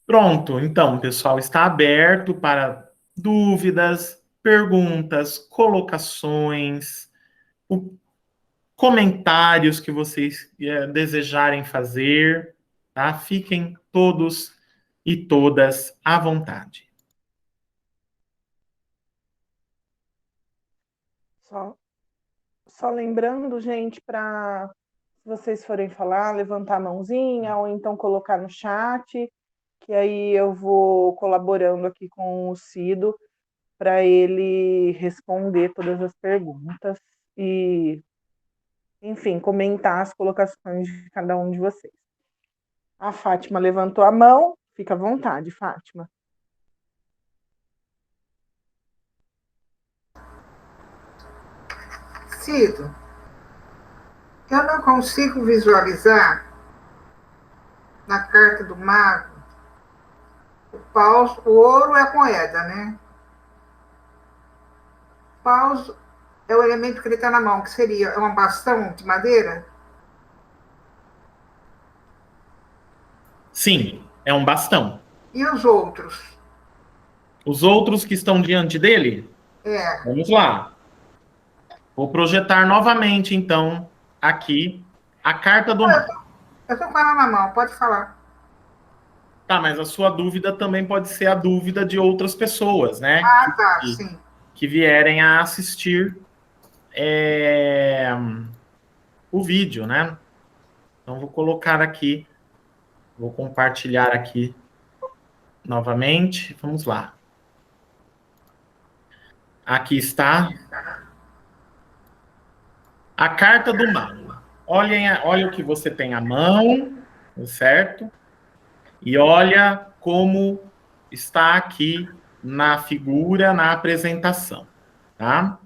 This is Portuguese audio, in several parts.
Pronto, então, pessoal, está aberto para dúvidas, perguntas, colocações, o- comentários que vocês desejarem fazer, tá? Fiquem todos e todas à vontade. Só, só lembrando, gente, para se vocês forem falar, levantar a mãozinha ou então colocar no chat, que aí eu vou colaborando aqui com o Cido para ele responder todas as perguntas e, enfim, comentar as colocações de cada um de vocês. A Fátima levantou a mão, fica à vontade, Fátima. Cido, eu não consigo visualizar na carta do mago o ouro é a moeda, né? O paus é o elemento que ele está na mão, que seria um bastão de madeira? Sim, é um bastão. E os outros? Os outros que estão diante dele, É. vamos lá. Vou projetar novamente, então, aqui a carta do mago. Eu estou com ela na mão, pode falar. Tá, mas a sua dúvida também pode ser a dúvida de outras pessoas, né? Ah, tá, sim. Que vierem a assistir o vídeo, né? Então, vou colocar aqui, vou compartilhar aqui novamente. Vamos lá. Aqui está a carta do mago. Olha o que você tem à mão, certo? E olha como está aqui na figura, na apresentação, tá?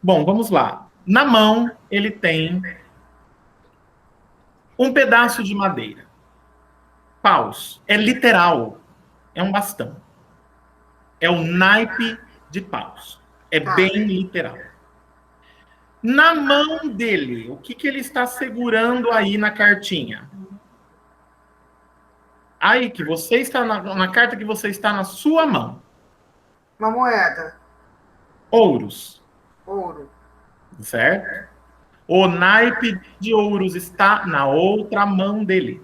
Bom, vamos lá. Na mão, ele tem um pedaço de madeira. Paus. É literal. É um bastão. É o naipe de paus. É Tá. bem literal. Na mão dele, o que ele está segurando aí na cartinha? Aí que você está na carta que você está na sua mão. Uma moeda. Ouros. Ouro. Certo? O naipe de ouros está na outra mão dele.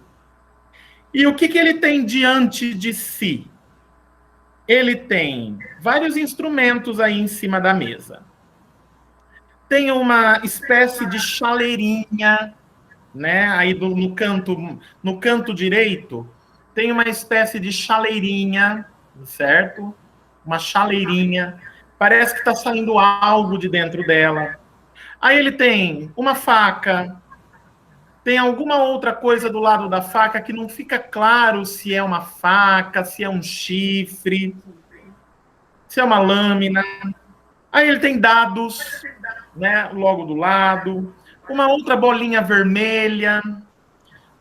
E o que ele tem diante de si? Ele tem vários instrumentos aí em cima da mesa. Tem uma espécie de chaleirinha, né? Aí no canto direito, tem uma espécie de chaleirinha, certo? Uma chaleirinha. Parece que está saindo algo de dentro dela. Aí ele tem uma faca, tem alguma outra coisa do lado da faca que não fica claro se é uma faca, se é um chifre, se é uma lâmina. Aí ele tem dados, né, logo do lado, uma outra bolinha vermelha,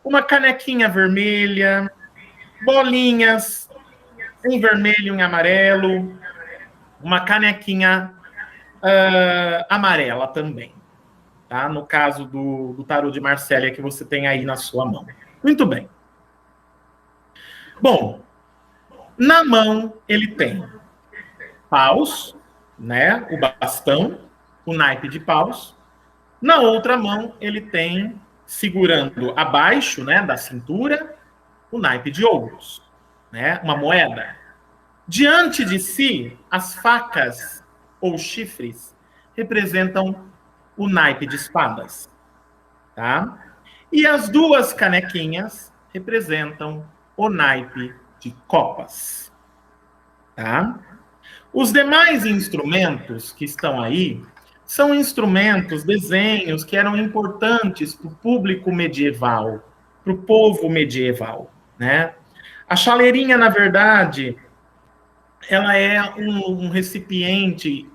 uma canequinha vermelha, bolinhas em vermelho e em amarelo, uma canequinha amarela também, tá? No caso do tarô de Marsella que você tem aí na sua mão. Muito bem. Bom, na mão ele tem paus, né? O bastão, o naipe de paus. Na outra mão ele tem, segurando abaixo, né, da cintura, o naipe de ouros, né? Uma moeda. Diante de si, as facas ou chifres representam o naipe de espadas, tá? E as duas canequinhas representam o naipe de copas, tá? Os demais instrumentos que estão aí são instrumentos, desenhos que eram importantes para o público medieval, para o povo medieval, né? A chaleirinha, na verdade, ela é um recipiente,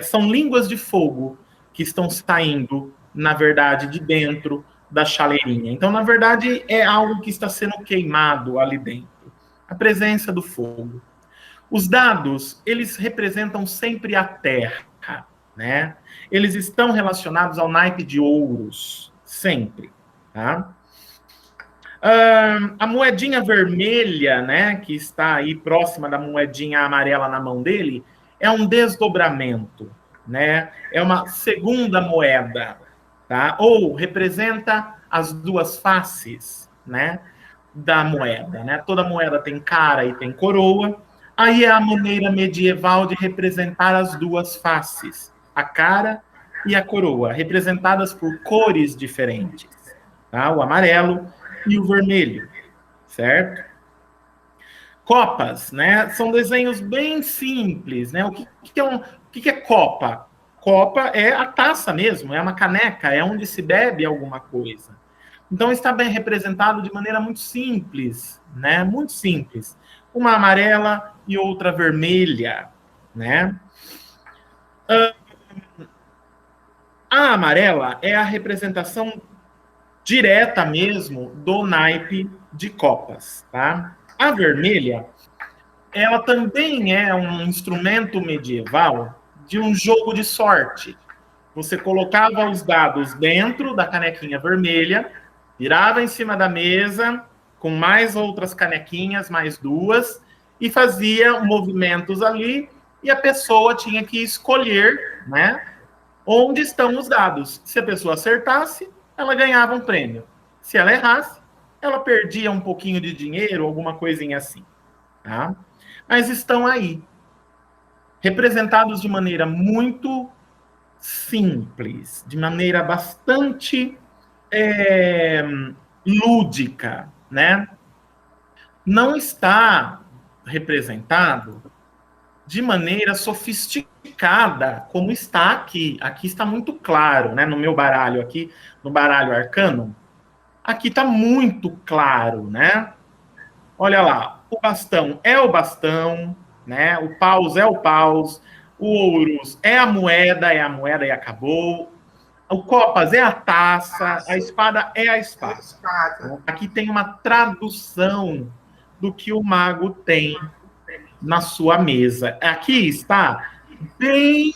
são línguas de fogo que estão saindo, na verdade, de dentro da chaleirinha. Então, na verdade, é algo que está sendo queimado ali dentro. A presença do fogo. Os dados, eles representam sempre a terra, né? Eles estão relacionados ao naipe de ouros, sempre, tá? A moedinha vermelha, né, que está aí próxima da moedinha amarela na mão dele, é um desdobramento, né? É uma segunda moeda, tá? Ou representa as duas faces, né, da moeda, né? Toda moeda tem cara e tem coroa. Aí é a maneira medieval de representar as duas faces, a cara e a coroa, representadas por cores diferentes, tá? O amarelo e o vermelho, certo? Copas, né? São desenhos bem simples, né? O que é copa? Copa é a taça mesmo, é uma caneca, é onde se bebe alguma coisa. Então está bem representado de maneira muito simples, né? Muito simples. Uma amarela e outra vermelha, né? A amarela é a representação direta mesmo do naipe de copas, tá? A vermelha, ela também é um instrumento medieval de um jogo de sorte. Você colocava os dados dentro da canequinha vermelha, virava em cima da mesa, com mais outras canequinhas, mais duas, e fazia movimentos ali, e a pessoa tinha que escolher, né, onde estão os dados. Se a pessoa acertasse, ela ganhava um prêmio. Se ela errasse, ela perdia um pouquinho de dinheiro, alguma coisinha assim. Tá? Mas estão aí, representados de maneira muito simples, de maneira bastante lúdica, né? Não está representado de maneira sofisticada, como está aqui. Aqui está muito claro, né? No meu baralho aqui, no baralho arcano, aqui está muito claro, né? Olha lá, o bastão é o bastão, né? O paus é o paus, o ouros é a moeda e acabou. O copas é a taça, a espada é a espada. Aqui tem uma tradução do que o mago tem na sua mesa. Aqui está bem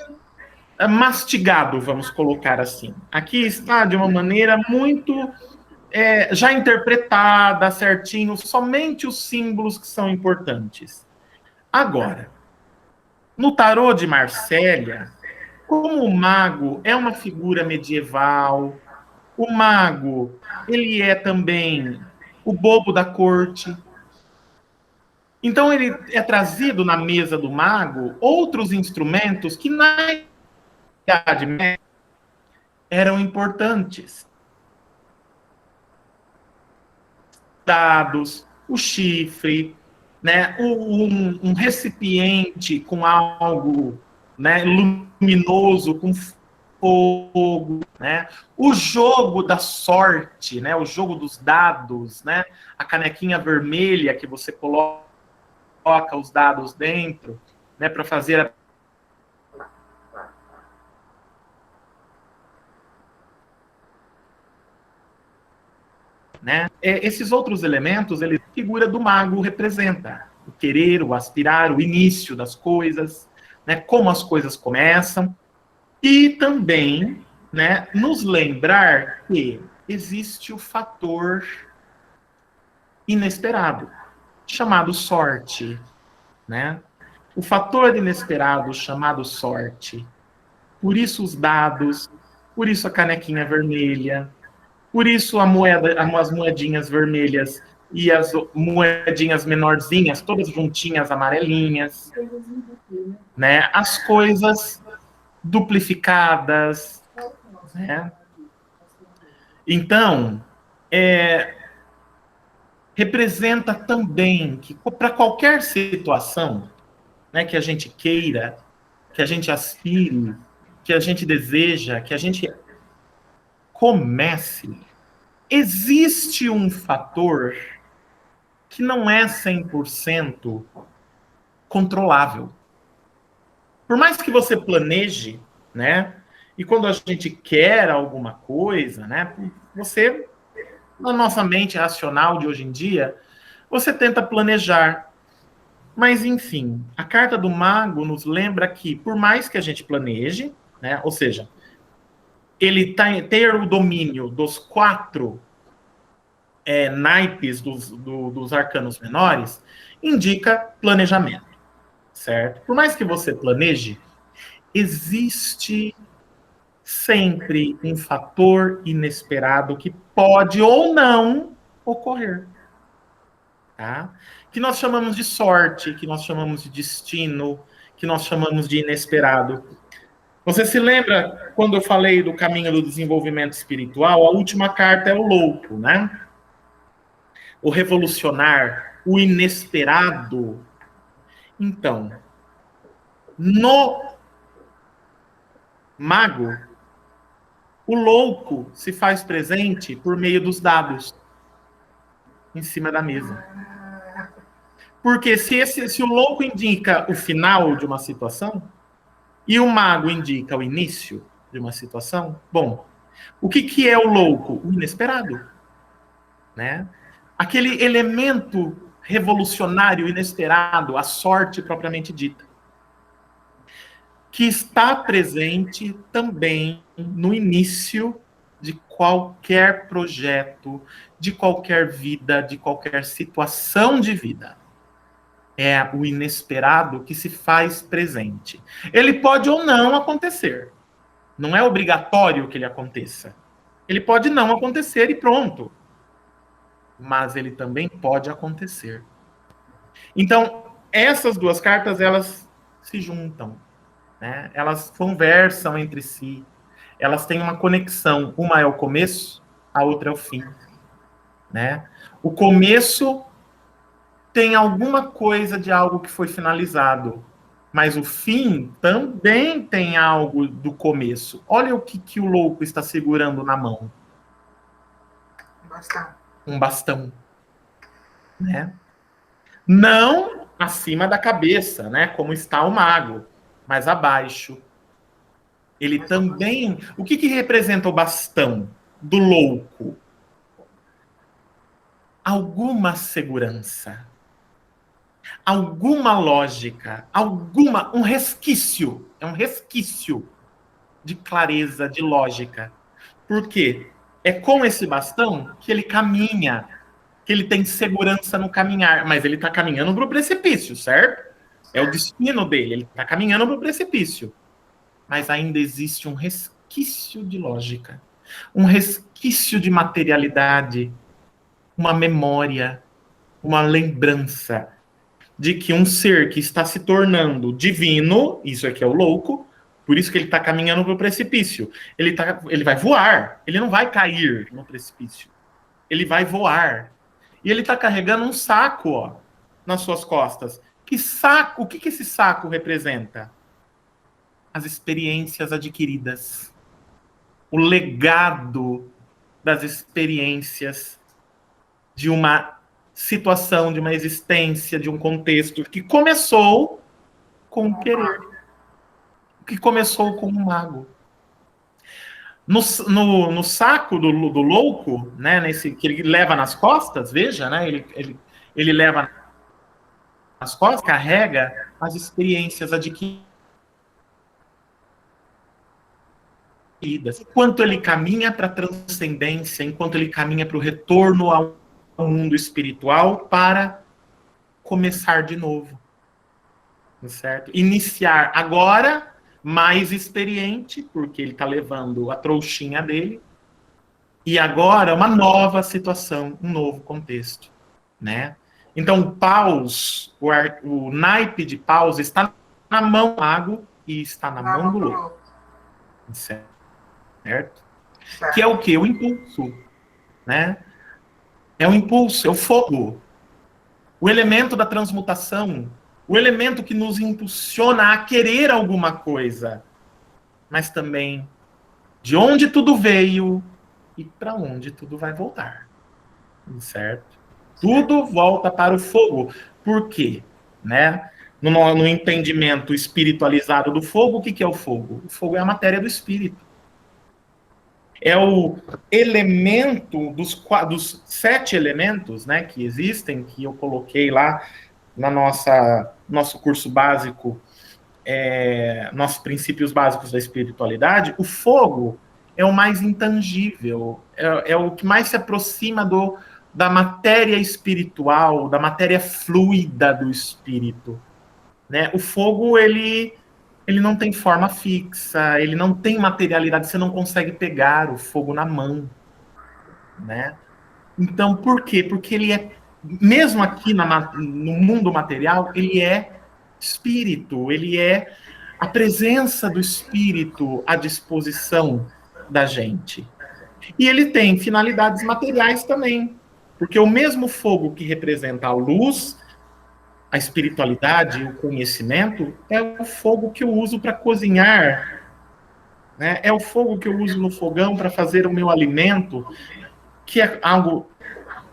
mastigado, vamos colocar assim. Aqui está de uma maneira muito já interpretada, certinho, somente os símbolos que são importantes. Agora, no tarô de Marsella, como o mago é uma figura medieval, o mago, ele é também o bobo da corte. Então, ele é trazido na mesa do mago outros instrumentos que na Idade Média eram importantes. Dados, o chifre, né, um recipiente com algo, né, luminoso, com fogo, né, o jogo da sorte, né, o jogo dos dados, né, a canequinha vermelha que você coloca os dados dentro, né, para fazer a né? Esses outros elementos, ele figura do mago representa o querer, o aspirar, o início das coisas, né? Como as coisas começam, e também, né, nos lembrar que existe o fator inesperado, chamado sorte, né? O fator inesperado chamado sorte. Por isso os dados, por isso a canequinha vermelha, por isso as moedinhas vermelhas e as moedinhas menorzinhas, todas juntinhas, amarelinhas, né? As coisas duplicadas, né? Então, representa também que para qualquer situação, né, que a gente queira, que a gente aspire, que a gente deseja, que a gente comece, existe um fator que não é 100% controlável. Por mais que você planeje, né? E quando a gente quer alguma coisa, né? Você, na nossa mente racional de hoje em dia, você tenta planejar. Mas, enfim, a carta do mago nos lembra que, por mais que a gente planeje, né? Ou seja, ele ter o domínio dos 4 naipes dos arcanos menores, indica planejamento, certo? Por mais que você planeje, existe sempre um fator inesperado que pode ou não ocorrer, tá? Que nós chamamos de sorte, que nós chamamos de destino, que nós chamamos de inesperado. Você se lembra quando eu falei do caminho do desenvolvimento espiritual? A última carta é o louco, né? O revolucionar, o inesperado. Então, no mago, o louco se faz presente por meio dos dados em cima da mesa. Porque se o louco indica o final de uma situação e o mago indica o início de uma situação, bom, o que é o louco? O inesperado, né? Aquele elemento revolucionário, inesperado, a sorte propriamente dita, que está presente também no início de qualquer projeto, de qualquer vida, de qualquer situação de vida. É o inesperado que se faz presente. Ele pode ou não acontecer. Não é obrigatório que ele aconteça. Ele pode não acontecer e pronto. Mas ele também pode acontecer. Então, essas duas cartas, elas se juntam, né? Elas conversam entre si. Elas têm uma conexão. Uma é o começo, a outra é o fim, né? O começo tem alguma coisa de algo que foi finalizado, mas o fim também tem algo do começo. Olha o que o louco está segurando na mão. Um bastão, né? Não acima da cabeça, né? Como está o mago, mas abaixo. Ele também... O que representa o bastão do louco? Alguma segurança, alguma lógica, um resquício, é um resquício de clareza, de lógica. Por quê? É com esse bastão que ele caminha, que ele tem segurança no caminhar, mas ele está caminhando para o precipício, certo? É o destino dele, ele está caminhando para o precipício. Mas ainda existe um resquício de lógica, um resquício de materialidade, uma memória, uma lembrança de que um ser que está se tornando divino, isso aqui é o louco, por isso que ele está caminhando para o precipício. Ele vai voar, ele não vai cair no precipício. Ele vai voar. E ele está carregando um saco, ó, nas suas costas. Que saco? O que esse saco representa? As experiências adquiridas. O legado das experiências de uma situação, de uma existência, de um contexto que começou com o querer, que começou com um mago. No saco do louco, né, nesse que ele leva nas costas, veja, né, ele leva nas costas, carrega as experiências adquiridas. Enquanto ele caminha para a transcendência, enquanto ele caminha para o retorno ao mundo espiritual para começar de novo, certo? Iniciar agora mais experiente, porque ele está levando a trouxinha dele, e agora uma nova situação, um novo contexto, né? Então, o paus, o naipe de paus está na mão do mago e está na mão do louco, certo? Que é o quê? O impulso, né? É o impulso, é o fogo, o elemento da transmutação, o elemento que nos impulsiona a querer alguma coisa, mas também de onde tudo veio e para onde tudo vai voltar, certo? Tudo volta para o fogo. Por quê? Né? No entendimento espiritualizado do fogo, o que é o fogo? O fogo é a matéria do espírito. É o elemento dos 7 elementos, né, que existem, que eu coloquei lá na nosso curso básico, nossos princípios básicos da espiritualidade. O fogo é o mais intangível, é o que mais se aproxima da matéria espiritual, da matéria fluida do espírito, né? O fogo, ele não tem forma fixa, ele não tem materialidade, você não consegue pegar o fogo na mão, né? Então, por quê? Porque ele é, mesmo aqui no mundo material, ele é espírito, ele é a presença do espírito à disposição da gente. E ele tem finalidades materiais também, porque o mesmo fogo que representa a luz, a espiritualidade, o conhecimento, é o fogo que eu uso para cozinhar, né? É o fogo que eu uso no fogão para fazer o meu alimento, que é algo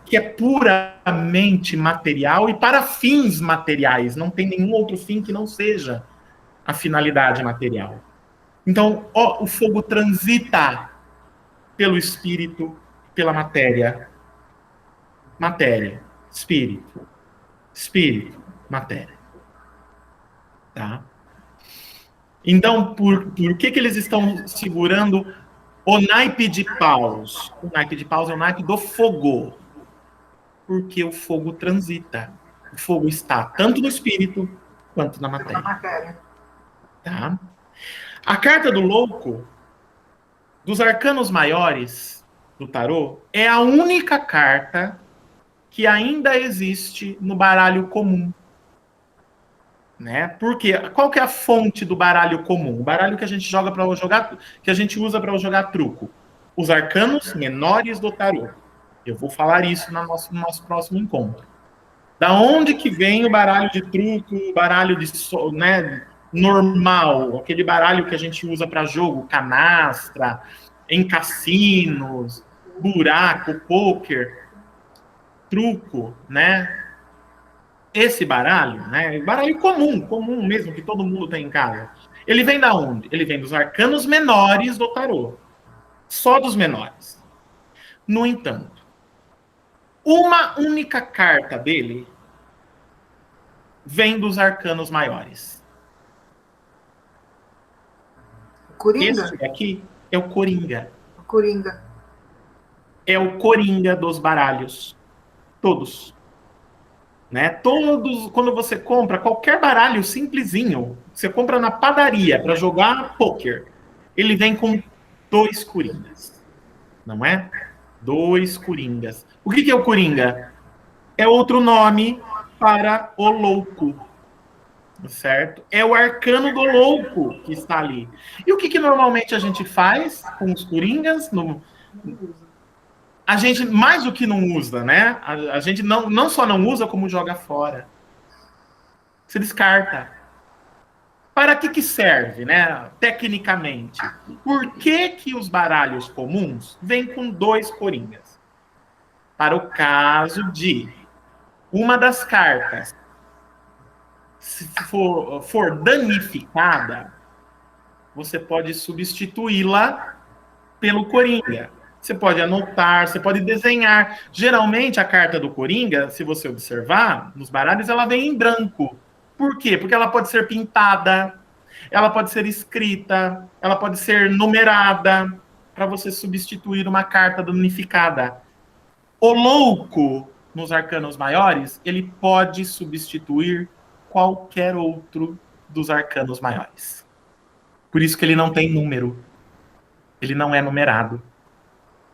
que é puramente material e para fins materiais, não tem nenhum outro fim que não seja a finalidade material. Então, o fogo transita pelo espírito, pela matéria. Matéria, espírito, espírito, matéria. Tá? Então, por que eles estão segurando o naipe de paus? O naipe de paus é o naipe do fogo. Porque o fogo transita. O fogo está tanto no espírito quanto na matéria. Tá? A carta do louco, dos arcanos maiores do tarô, é a única carta que ainda existe no baralho comum. Né? Porque qual que é a fonte do baralho comum? O baralho que a gente joga para jogar, que a gente usa para jogar truco. Os arcanos menores do tarô. Eu vou falar isso no nosso próximo encontro. Da onde que vem o baralho de truco, o baralho de, né, normal, aquele baralho que a gente usa para jogo, canastra, em cassinos, buraco, pôquer, truco, né? Esse baralho, né? Baralho comum mesmo, que todo mundo tem em casa. Ele vem da onde? Ele vem dos arcanos menores do tarô. Só dos menores. No entanto, uma única carta dele vem dos arcanos maiores. Coringa? Esse aqui é o Coringa. Coringa. É o Coringa dos baralhos. Todos. Né? Todos, quando você compra qualquer baralho simplesinho, você compra na padaria para jogar poker, ele vem com 2 coringas. Não é? 2 coringas. O que é o coringa? É outro nome para o louco. Certo? É o arcano do louco que está ali. E o que normalmente a gente faz com os coringas? A gente, mais do que não usa, né? A gente não só não usa, como joga fora. Se descarta. Para que serve, né? Tecnicamente. Por que os baralhos comuns vêm com 2 coringas? Para o caso de uma das cartas se for danificada, você pode substituí-la pelo Coringa. Você pode anotar, você pode desenhar. Geralmente, a carta do Coringa, se você observar, nos baralhos, ela vem em branco. Por quê? Porque ela pode ser pintada, ela pode ser escrita, ela pode ser numerada, para você substituir uma carta danificada. O louco, nos arcanos maiores, ele pode substituir qualquer outro dos arcanos maiores. Por isso que ele não tem número. Ele não é numerado.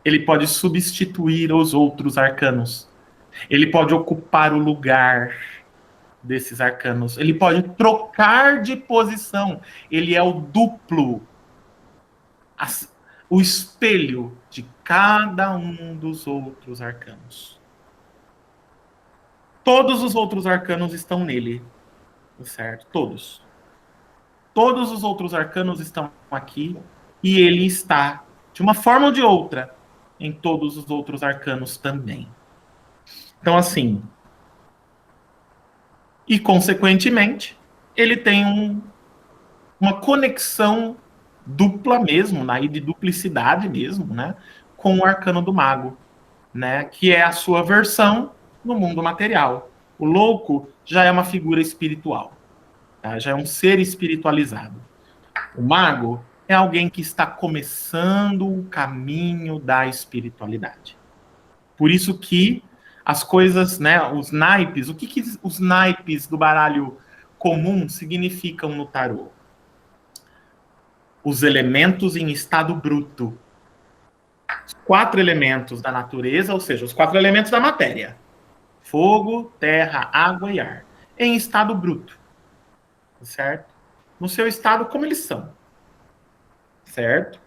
Ele pode substituir os outros arcanos. Ele pode ocupar o lugar desses arcanos. Ele pode trocar de posição. Ele é o duplo, o espelho de cada um dos outros arcanos. Todos os outros arcanos estão nele. Certo? Todos. Todos os outros arcanos estão aqui e ele está, de uma forma ou de outra, em todos os outros arcanos também. Então, assim, e consequentemente, ele tem uma conexão dupla mesmo, né, de duplicidade mesmo, né, com o arcano do mago, né, que é a sua versão no mundo material. O louco já é uma figura espiritual. Tá? Já é um ser espiritualizado. O mago é alguém que está começando o caminho da espiritualidade. Por isso que as coisas, né, os naipes, o que os naipes do baralho comum significam no tarô? Os elementos em estado bruto. Os 4 elementos da natureza, ou seja, os 4 elementos da matéria. Fogo, terra, água e ar. Em estado bruto. Certo? No seu estado, como eles são. Certo?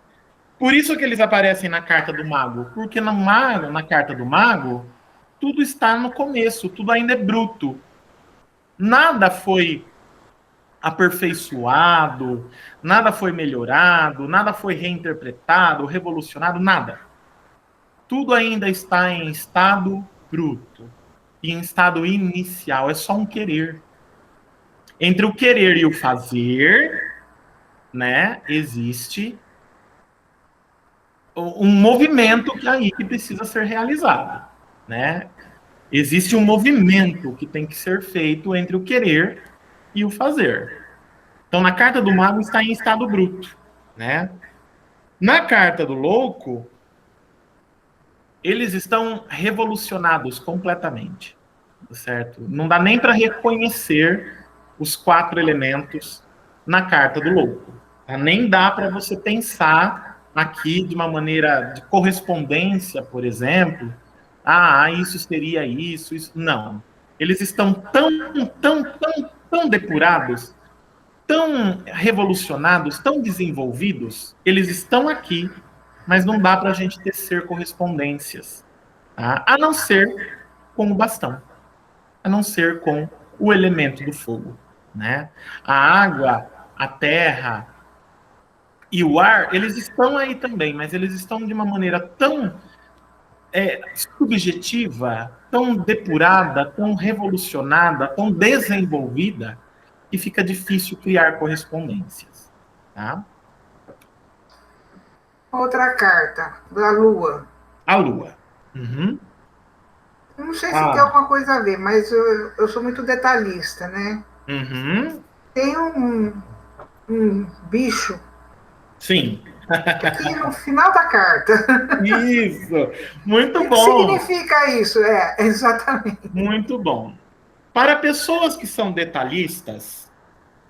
Por isso que eles aparecem na carta do mago. Porque na carta do mago, tudo está no começo, tudo ainda é bruto. Nada foi aperfeiçoado, nada foi melhorado, nada foi reinterpretado, revolucionado, nada. Tudo ainda está em estado bruto, em estado inicial, é só um querer. Entre o querer e o fazer, né, existe um movimento que precisa ser realizado, né? Existe um movimento que tem que ser feito entre o querer e o fazer. Então, na carta do mago está em estado bruto, né? Na carta do louco, eles estão revolucionados completamente, certo? Não dá nem para reconhecer os 4 elementos na carta do louco. Tá? Nem dá para você pensar aqui de uma maneira de correspondência, por exemplo. Isso seria isso, isso. Não. Eles estão tão depurados, tão revolucionados, tão desenvolvidos, eles estão aqui, mas não dá para a gente tecer correspondências, tá? A não ser com o bastão, a não ser com o elemento do fogo, né? A água, a terra e o ar, eles estão aí também, mas eles estão de uma maneira tão subjetiva, tão depurada, tão revolucionada, tão desenvolvida, que fica difícil criar correspondências, tá? Outra carta, da Lua. A Lua. Uhum. Não sei se tem alguma coisa a ver, mas eu sou muito detalhista, né? Uhum. Tem um bicho. Sim. Aqui no final da carta. Isso. Muito O que bom. significa isso? Exatamente. Muito bom. Para pessoas que são detalhistas,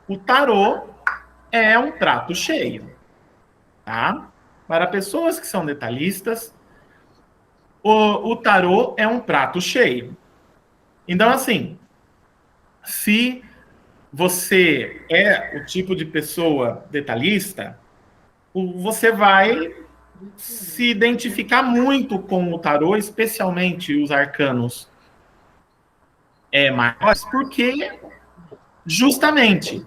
o tarô é um prato cheio, tá? Para pessoas que são detalhistas, o tarô é um prato cheio. Então, assim, se você é o tipo de pessoa detalhista, você vai se identificar muito com o tarô, especialmente os arcanos maiores, porque justamente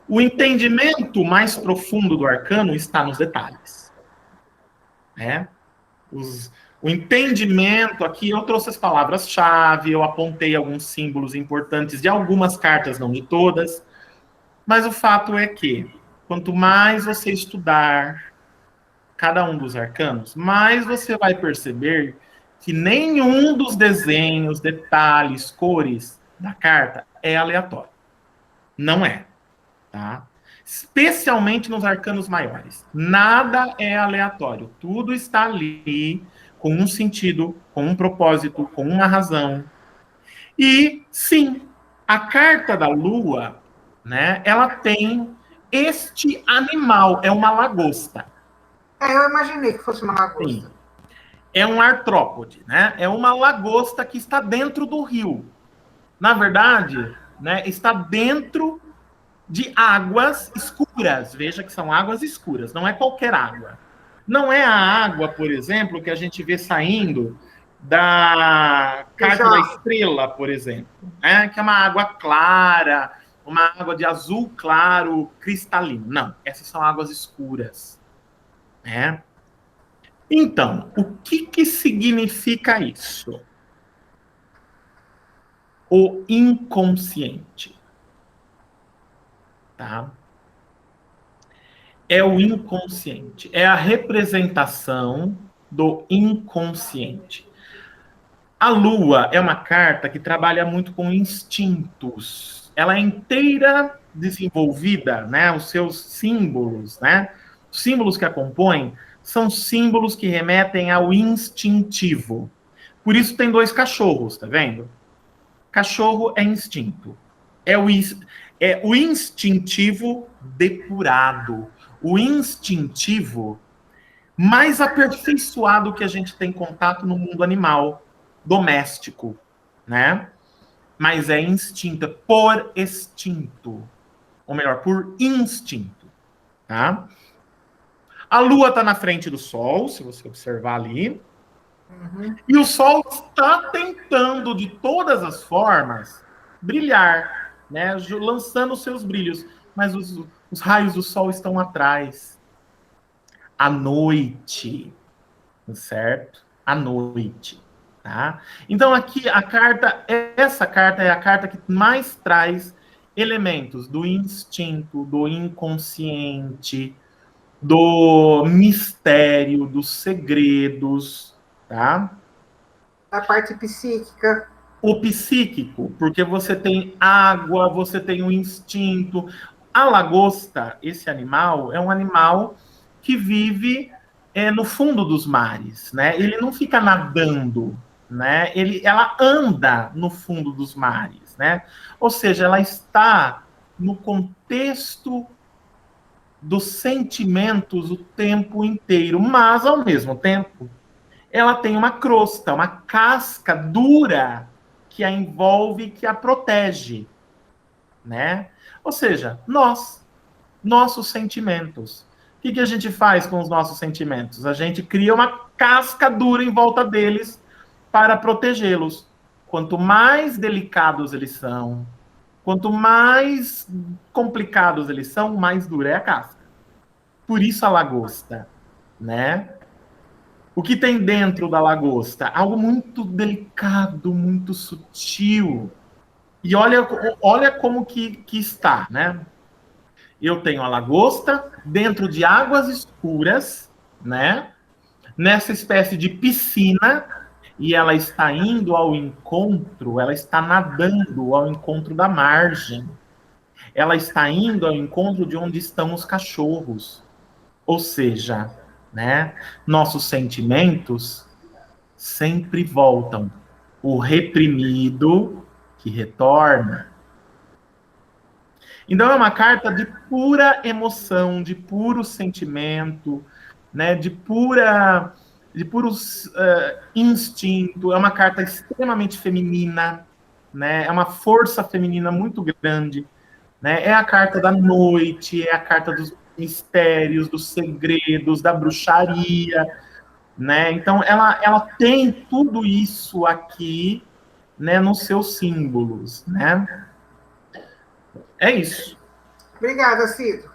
o entendimento mais profundo do arcano está nos detalhes, né? O entendimento aqui, eu trouxe as palavras-chave, eu apontei alguns símbolos importantes de algumas cartas, não de todas, mas o fato é que quanto mais você estudar cada um dos arcanos, mais você vai perceber que nenhum dos desenhos, detalhes, cores da carta é aleatório. Não é, tá? Especialmente nos arcanos maiores. Nada é aleatório. Tudo está ali com um sentido, com um propósito, com uma razão. E, sim, a carta da Lua, né, ela tem este animal, é uma lagosta. Eu imaginei que fosse uma lagosta. Sim. É um artrópode, né? É uma lagosta que está dentro do rio. Na verdade, né, está dentro de águas escuras. Veja que são águas escuras, não é qualquer água. Não é a água, por exemplo, que a gente vê saindo da Carta da Estrela, por exemplo, né? Que é uma água clara, uma água de azul claro, cristalino. Não, essas são águas escuras, né? Então, o que significa isso? O inconsciente. Tá? É o inconsciente. É a representação do inconsciente. A Lua é uma carta que trabalha muito com instintos. Ela é inteira desenvolvida, né? Os seus símbolos, né? Os símbolos que a compõem são símbolos que remetem ao instintivo. Por isso tem 2 cachorros, tá vendo? Cachorro é instinto. É o instintivo depurado. O instintivo mais aperfeiçoado que a gente tem contato no mundo animal doméstico, né? Mas é instinto, é por instinto. Ou melhor, por instinto, tá? A Lua está na frente do Sol, se você observar ali. E o Sol está tentando, de todas as formas, brilhar, né? Lançando os seus brilhos. Mas os raios do Sol estão atrás. À noite, certo? À noite, tá? Então aqui essa carta é a carta que mais traz elementos do instinto, do inconsciente, do mistério, dos segredos, tá? A parte psíquica. O psíquico, porque você tem água, você tem o instinto. A lagosta, esse animal, é um animal que vive no fundo dos mares, né? Ele não fica nadando, né? Ela anda no fundo dos mares, né? Ou seja, ela está no contexto dos sentimentos o tempo inteiro, mas ao mesmo tempo ela tem uma crosta, uma casca dura que a envolve, que a protege, né? Ou seja, nossos sentimentos. O que a gente faz com os nossos sentimentos? A gente cria uma casca dura em volta deles para protegê-los. Quanto mais delicados eles são, quanto mais complicados eles são, mais dura é a casca. Por isso a lagosta, né? O que tem dentro da lagosta? Algo muito delicado, muito sutil. E olha como que está, né? Eu tenho a lagosta dentro de águas escuras, né? Nessa espécie de piscina, e ela está indo ao encontro, ela está nadando ao encontro da margem. Ela está indo ao encontro de onde estão os cachorros. Ou seja, né? Nossos sentimentos sempre voltam. O reprimido que retorna. Então é uma carta de pura emoção, de puro sentimento, né? De puro instinto. É uma carta extremamente feminina, né? É uma força feminina muito grande, né? É a carta da noite, é a carta dos mistérios, dos segredos, da bruxaria, né? Então, ela tem tudo isso aqui, né, nos seus símbolos, né? É isso. Obrigada, Cido.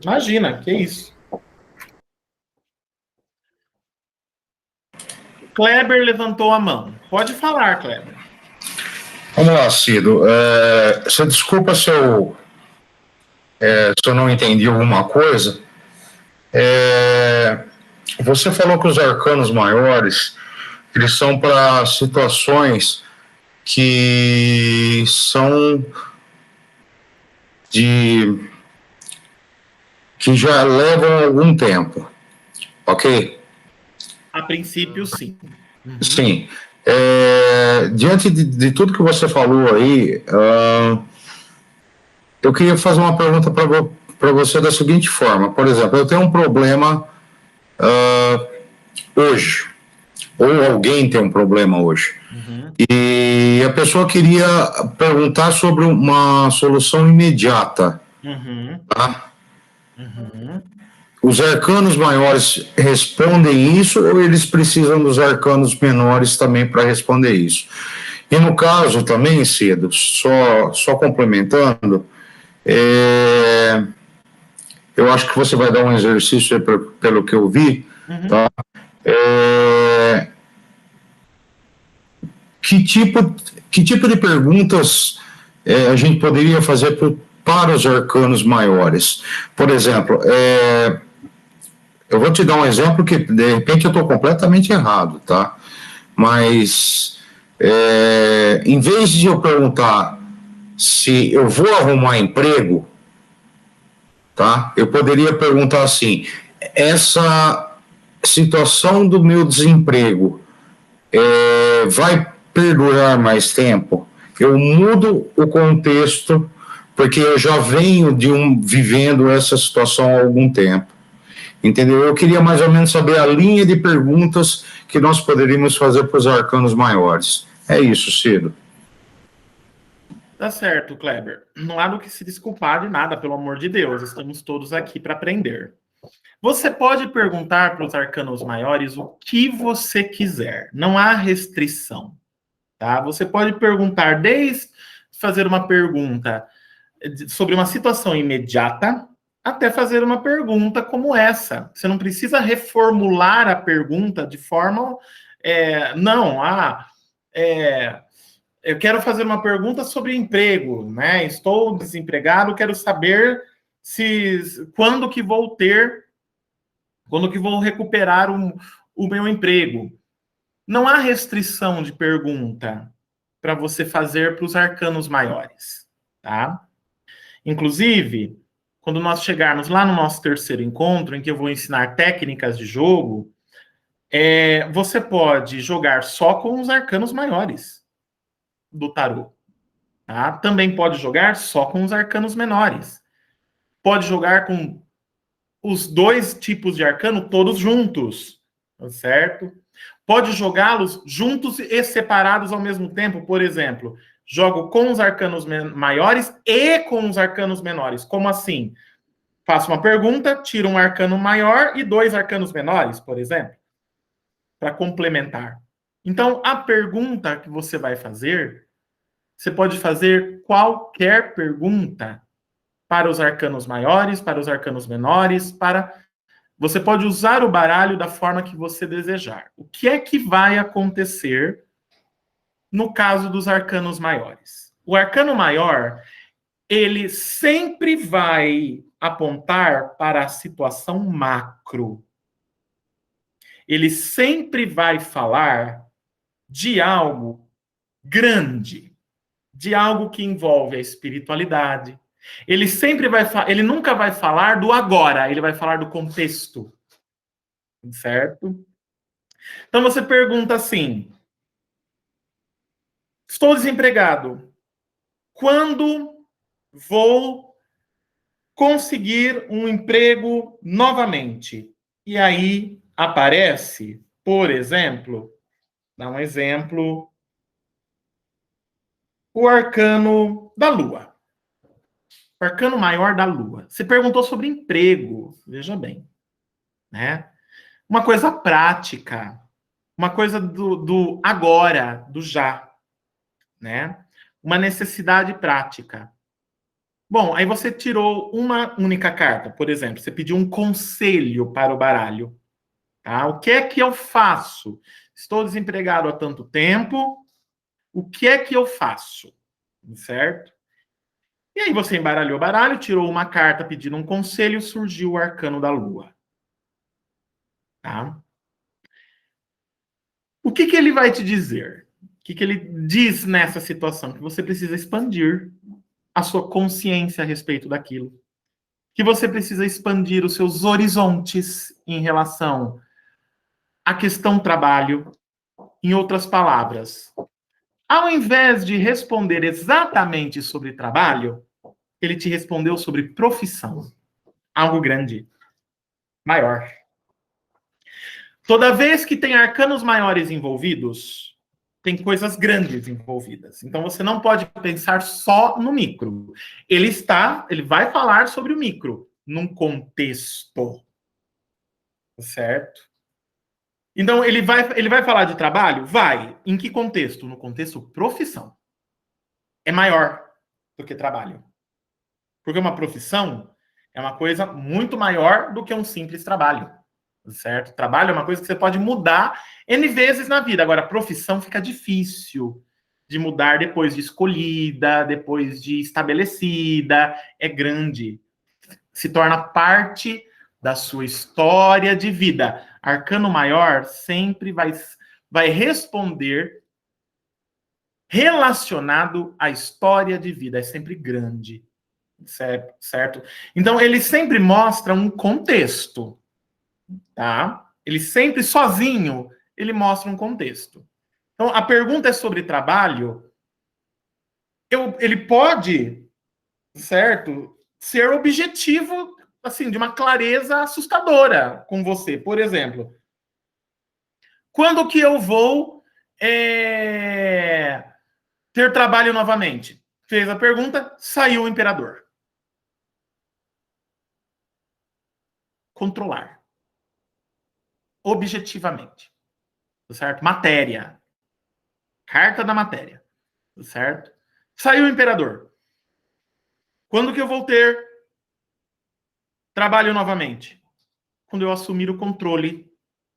Imagina, que isso. Kleber levantou a mão. Pode falar, Kleber. Vamos lá, Cido. Você desculpa se eu não entendi alguma coisa. Você falou que os arcanos maiores, eles são para situações que são que já levam algum tempo, ok? A princípio, sim. Uhum. Sim. Diante de tudo que você falou aí, eu queria fazer uma pergunta para você da seguinte forma. Por exemplo, eu tenho um problema hoje, ou alguém tem um problema hoje, e a pessoa queria perguntar sobre uma solução imediata. Tá? Os arcanos maiores respondem isso ou eles precisam dos arcanos menores também para responder isso? E no caso também, Cido, só complementando, eu acho que você vai dar um exercício pelo que eu vi, tá? Que tipo de perguntas a gente poderia fazer para os arcanos maiores? Por exemplo, eu vou te dar um exemplo que, de repente, eu estou completamente errado, tá? Mas, em vez de eu perguntar se eu vou arrumar emprego, tá? Eu poderia perguntar assim, essa situação do meu desemprego vai perdurar mais tempo? Eu mudo o contexto, porque eu já venho vivendo essa situação há algum tempo. Entendeu? Eu queria mais ou menos saber a linha de perguntas que nós poderíamos fazer para os arcanos maiores. É isso, Ciro. Tá certo, Kleber. Não há do que se desculpar de nada, pelo amor de Deus. Estamos todos aqui para aprender. Você pode perguntar para os arcanos maiores o que você quiser. Não há restrição, tá? Você pode perguntar desde fazer uma pergunta sobre uma situação imediata até fazer uma pergunta como essa. Você não precisa reformular a pergunta de forma... eu quero fazer uma pergunta sobre emprego, né? Estou desempregado, quero saber quando que vou recuperar o meu emprego. Não há restrição de pergunta para você fazer para os arcanos maiores, tá? Inclusive, quando nós chegarmos lá no nosso terceiro encontro, em que eu vou ensinar técnicas de jogo, você pode jogar só com os arcanos maiores do tarô. Tá? Também pode jogar só com os arcanos menores. Pode jogar com os dois tipos de arcano todos juntos, certo? Pode jogá-los juntos e separados ao mesmo tempo. Por exemplo, jogo com os arcanos maiores e com os arcanos menores. Como assim? Faço uma pergunta, tiro um arcano maior e 2 arcanos menores, por exemplo, para complementar. Então, a pergunta que você vai fazer, você pode fazer qualquer pergunta para os arcanos maiores, para os arcanos menores, Você pode usar o baralho da forma que você desejar. O que é que vai acontecer no caso dos arcanos maiores? O arcano maior, ele sempre vai apontar para a situação macro. Ele sempre vai falar de algo grande, de algo que envolve a espiritualidade. Ele nunca vai falar do agora, ele vai falar do contexto. Certo? Então você pergunta assim: estou desempregado. Quando vou conseguir um emprego novamente? E aí aparece, por exemplo, dá um exemplo, o arcano da Lua. O arcano maior da Lua. Você perguntou sobre emprego, veja bem, né? Uma coisa prática, uma coisa do agora, do já, né? Uma necessidade prática. Bom, aí você tirou uma única carta, por exemplo, você pediu um conselho para o baralho. Tá? O que é que eu faço? Estou desempregado há tanto tempo, o que é que eu faço? Certo? E aí você embaralhou o baralho, tirou uma carta pedindo um conselho, surgiu o arcano da Lua. Tá? O que ele vai te dizer? O que ele diz nessa situação? Que você precisa expandir a sua consciência a respeito daquilo. Que você precisa expandir os seus horizontes em relação à questão trabalho. Em outras palavras, ao invés de responder exatamente sobre trabalho, ele te respondeu sobre profissão. Algo grande, maior. Toda vez que tem arcanos maiores envolvidos, tem coisas grandes envolvidas. Então você não pode pensar só no micro. Ele vai falar sobre o micro, num contexto. Certo? Então ele vai falar de trabalho? Vai. Em que contexto? No contexto profissão. É maior do que trabalho. Porque uma profissão é uma coisa muito maior do que um simples trabalho. Certo? Trabalho é uma coisa que você pode mudar N vezes na vida. Agora, profissão fica difícil de mudar depois de escolhida, depois de estabelecida. É grande. Se torna parte da sua história de vida. Arcano maior sempre vai responder relacionado à história de vida. É sempre grande. Certo? Então, ele sempre mostra um contexto. Tá? Ele sempre, sozinho, ele mostra um contexto. Então, a pergunta é sobre trabalho. Ele pode, certo, ser objetivo, assim, de uma clareza assustadora com você. Por exemplo, quando que eu vou ter trabalho novamente? Fez a pergunta, saiu o imperador. Controlar. Objetivamente. Certo? Matéria. Carta da matéria. Certo? Saiu o imperador. Quando que eu vou ter trabalho novamente? Quando eu assumir o controle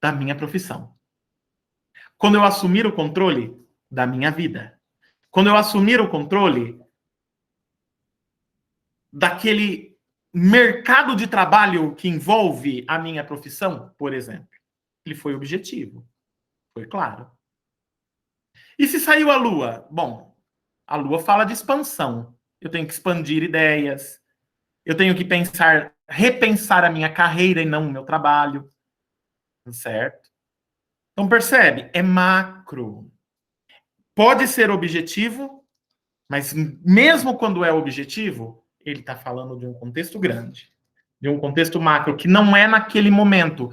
da minha profissão. Quando eu assumir o controle da minha vida. Quando eu assumir o controle daquele mercado de trabalho que envolve a minha profissão, por exemplo. Ele foi objetivo. Foi claro. E se saiu a Lua? Bom, a Lua fala de expansão. Eu tenho que expandir ideias. Eu tenho que repensar a minha carreira e não o meu trabalho. Certo? Então, percebe? É macro. Pode ser objetivo, mas mesmo quando é objetivo, ele está falando de um contexto grande, de um contexto macro, que não é naquele momento.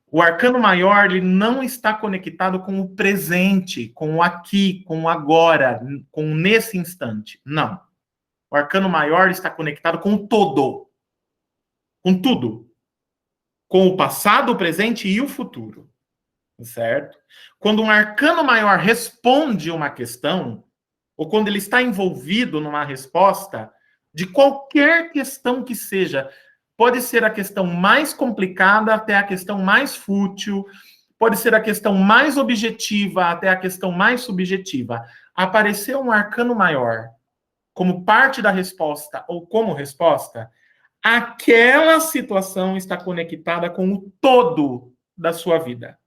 O arcano maior, ele não está conectado com o presente, com o aqui, com o agora, com o nesse instante. Não. O arcano maior está conectado com o todo. Com tudo. Com o passado, o presente e o futuro. Certo? Quando um arcano maior responde uma questão, ou quando ele está envolvido numa resposta, de qualquer questão que seja, pode ser a questão mais complicada até a questão mais fútil, pode ser a questão mais objetiva até a questão mais subjetiva. Apareceu um arcano maior como parte da resposta ou como resposta, aquela situação está conectada com o todo da sua vida,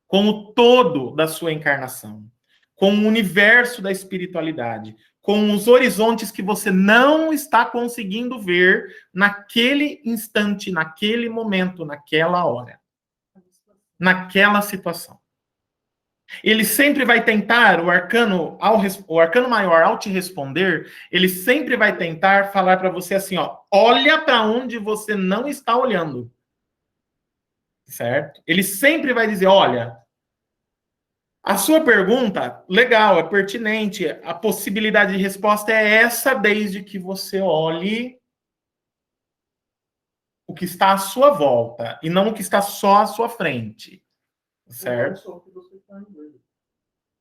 com o todo da sua encarnação, com o universo da espiritualidade, com os horizontes que você não está conseguindo ver naquele instante, naquele momento, naquela hora, naquela situação. Ele sempre vai tentar, o arcano maior, ao te responder, ele sempre vai tentar falar para você assim, ó, olha para onde você não está olhando. Certo? Ele sempre vai dizer, olha, a sua pergunta, legal, é pertinente, a possibilidade de resposta é essa, desde que você olhe o que está à sua volta, e não o que está só à sua frente. Certo?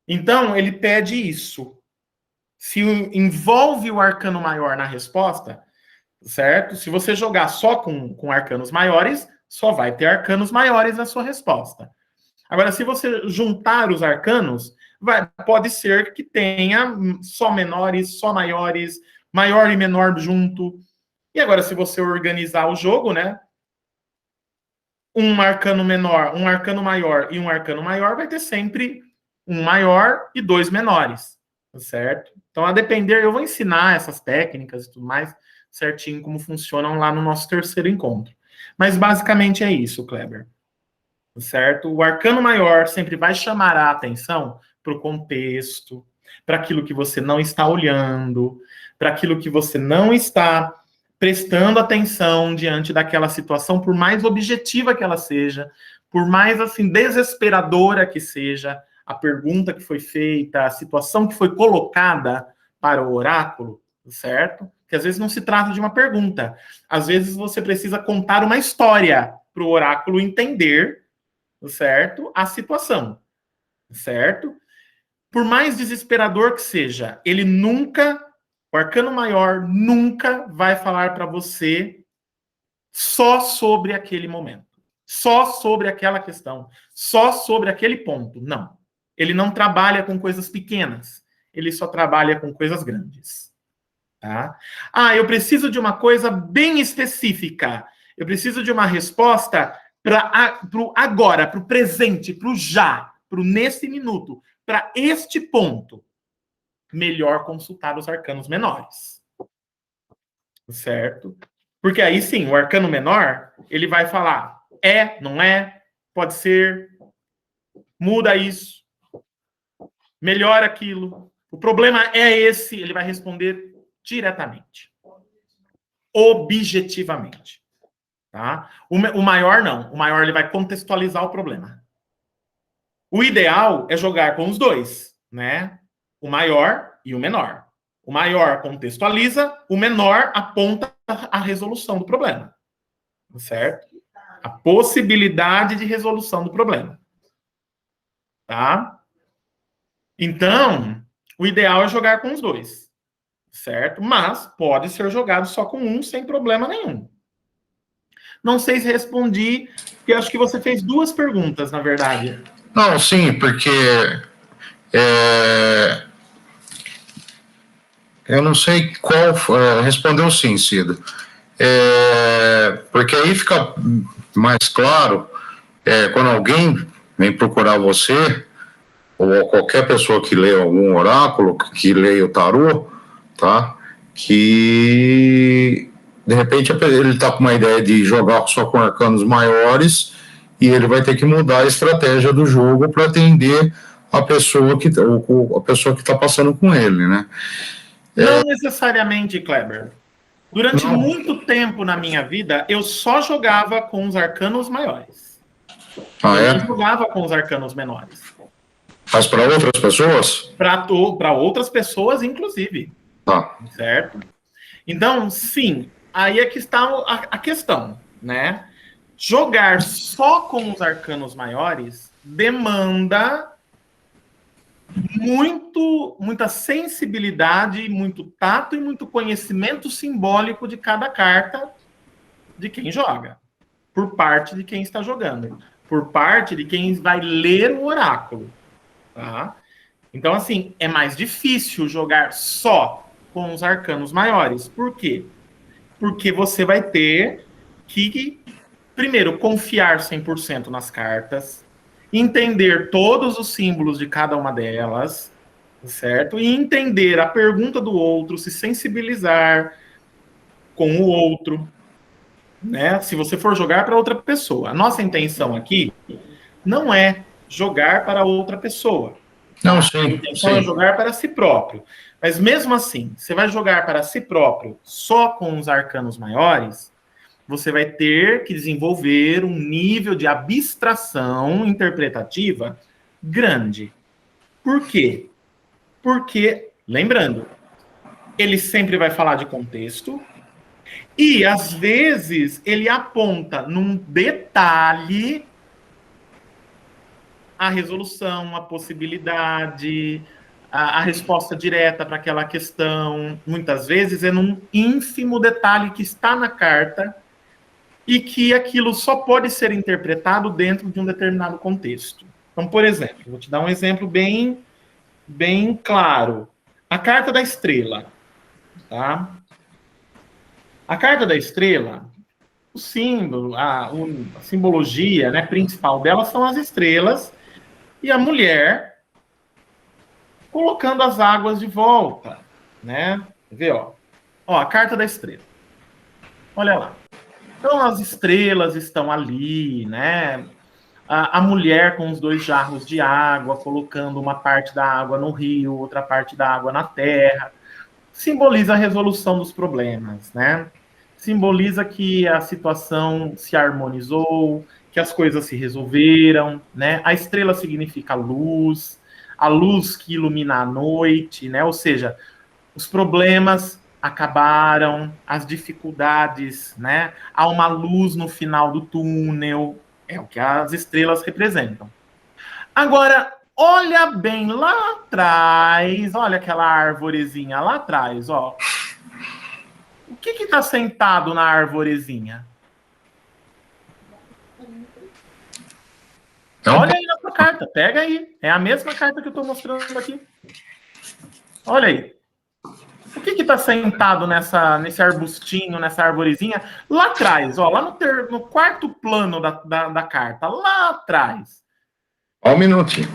Então, ele pede isso. Se envolve o arcano maior na resposta, certo? Se você jogar só com arcanos maiores, só vai ter arcanos maiores na sua resposta. Agora, se você juntar os arcanos, pode ser que tenha só menores, só maiores, maior e menor junto. E agora, se você organizar o jogo, né? Um arcano menor, um arcano maior e um arcano maior vai ter sempre um maior e dois menores, certo? Então, a depender, eu vou ensinar essas técnicas e tudo mais certinho como funcionam lá no nosso terceiro encontro. Mas, basicamente, é isso, Kleber. Certo? O arcano maior sempre vai chamar a atenção para o contexto, para aquilo que você não está olhando, para aquilo que você não está prestando atenção diante daquela situação, por mais objetiva que ela seja, por mais assim desesperadora que seja a pergunta que foi feita, a situação que foi colocada para o oráculo, certo? Que às vezes não se trata de uma pergunta, às vezes você precisa contar uma história para o oráculo entender, certo? A situação, certo? Por mais desesperador que seja, ele nunca, o arcano maior nunca vai falar para você só sobre aquele momento, só sobre aquela questão, só sobre aquele ponto. Não. Ele não trabalha com coisas pequenas, ele só trabalha com coisas grandes. Tá? Ah, eu preciso de uma coisa bem específica. Eu preciso de uma resposta para o agora, para o presente, para o já, para o nesse minuto, para este ponto. Melhor consultar os arcanos menores. Certo? Porque aí sim, o arcano menor, ele vai falar, não é, pode ser, muda isso. melhora aquilo. O problema é esse, ele vai responder diretamente, objetivamente. Tá? O maior não. O maior ele vai contextualizar o problema. O ideal é jogar com os dois, né? O maior e o menor. O maior contextualiza, o menor aponta a resolução do problema. Certo? A possibilidade de resolução do problema. Tá? Então, o ideal é jogar com os dois. Certo? Mas pode ser jogado só com um sem problema nenhum. Não sei se respondi, porque acho que você fez 2 perguntas, na verdade. Não, sim, porque eu não sei qual. Respondeu sim, Cida. Porque aí fica mais claro quando alguém vem procurar você, ou qualquer pessoa que lê algum oráculo, que leia o tarô, tá? Que de repente ele está com uma ideia de jogar só com arcanos maiores e ele vai ter que mudar a estratégia do jogo para atender a pessoa que está passando com ele, né? Não necessariamente, Kleber. Durante muito tempo na minha vida, eu só jogava com os arcanos maiores. Eu não jogava com os arcanos menores. Mas para outras pessoas? Para outras pessoas, inclusive. Tá. Certo? Então, sim, aí é que está a questão, né? Jogar só com os arcanos maiores demanda muita sensibilidade, muito tato e muito conhecimento simbólico de cada carta de quem joga, por parte de quem está jogando, por parte de quem vai ler o oráculo, tá? Então, assim, é mais difícil jogar só com os arcanos maiores. Por quê? Porque você vai ter que, primeiro, confiar 100% nas cartas, entender todos os símbolos de cada uma delas, certo? E entender a pergunta do outro, se sensibilizar com o outro, né? Se você for jogar para outra pessoa. A nossa intenção aqui não é jogar para outra pessoa. Não, sim. A intenção é jogar para si próprio. Mas mesmo assim, você vai jogar para si próprio só com os arcanos maiores, você vai ter que desenvolver um nível de abstração interpretativa grande. Por quê? Porque, lembrando, ele sempre vai falar de contexto e, às vezes, ele aponta num detalhe a resolução, a possibilidade, a resposta direta para aquela questão. Muitas vezes é num ínfimo detalhe que está na carta e que aquilo só pode ser interpretado dentro de um determinado contexto. Então, por exemplo, vou te dar um exemplo bem claro. A carta da estrela, tá? A carta da estrela, o símbolo, a simbologia, né, principal dela são as estrelas e a mulher colocando as águas de volta, né? Vê, ó. Ó, a carta da estrela. Olha lá. Então, as estrelas estão ali, né? A mulher com os 2 jarros de água, colocando uma parte da água no rio, outra parte da água na terra. Simboliza a resolução dos problemas, né? Simboliza que a situação se harmonizou, que as coisas se resolveram, né? A estrela significa luz, a luz que ilumina a noite, né? Ou seja, os problemas acabaram, as dificuldades, né? Há uma luz no final do túnel, é o que as estrelas representam. Agora, olha bem lá atrás, olha aquela arvorezinha lá atrás, ó. O que está sentado na arvorezinha? Olha aí na sua carta, pega aí. É a mesma carta que eu estou mostrando aqui. Olha aí. O que está sentado nesse arbustinho, nessa arvorezinha? Lá atrás, ó, lá no quarto plano da carta, lá atrás. Um minutinho.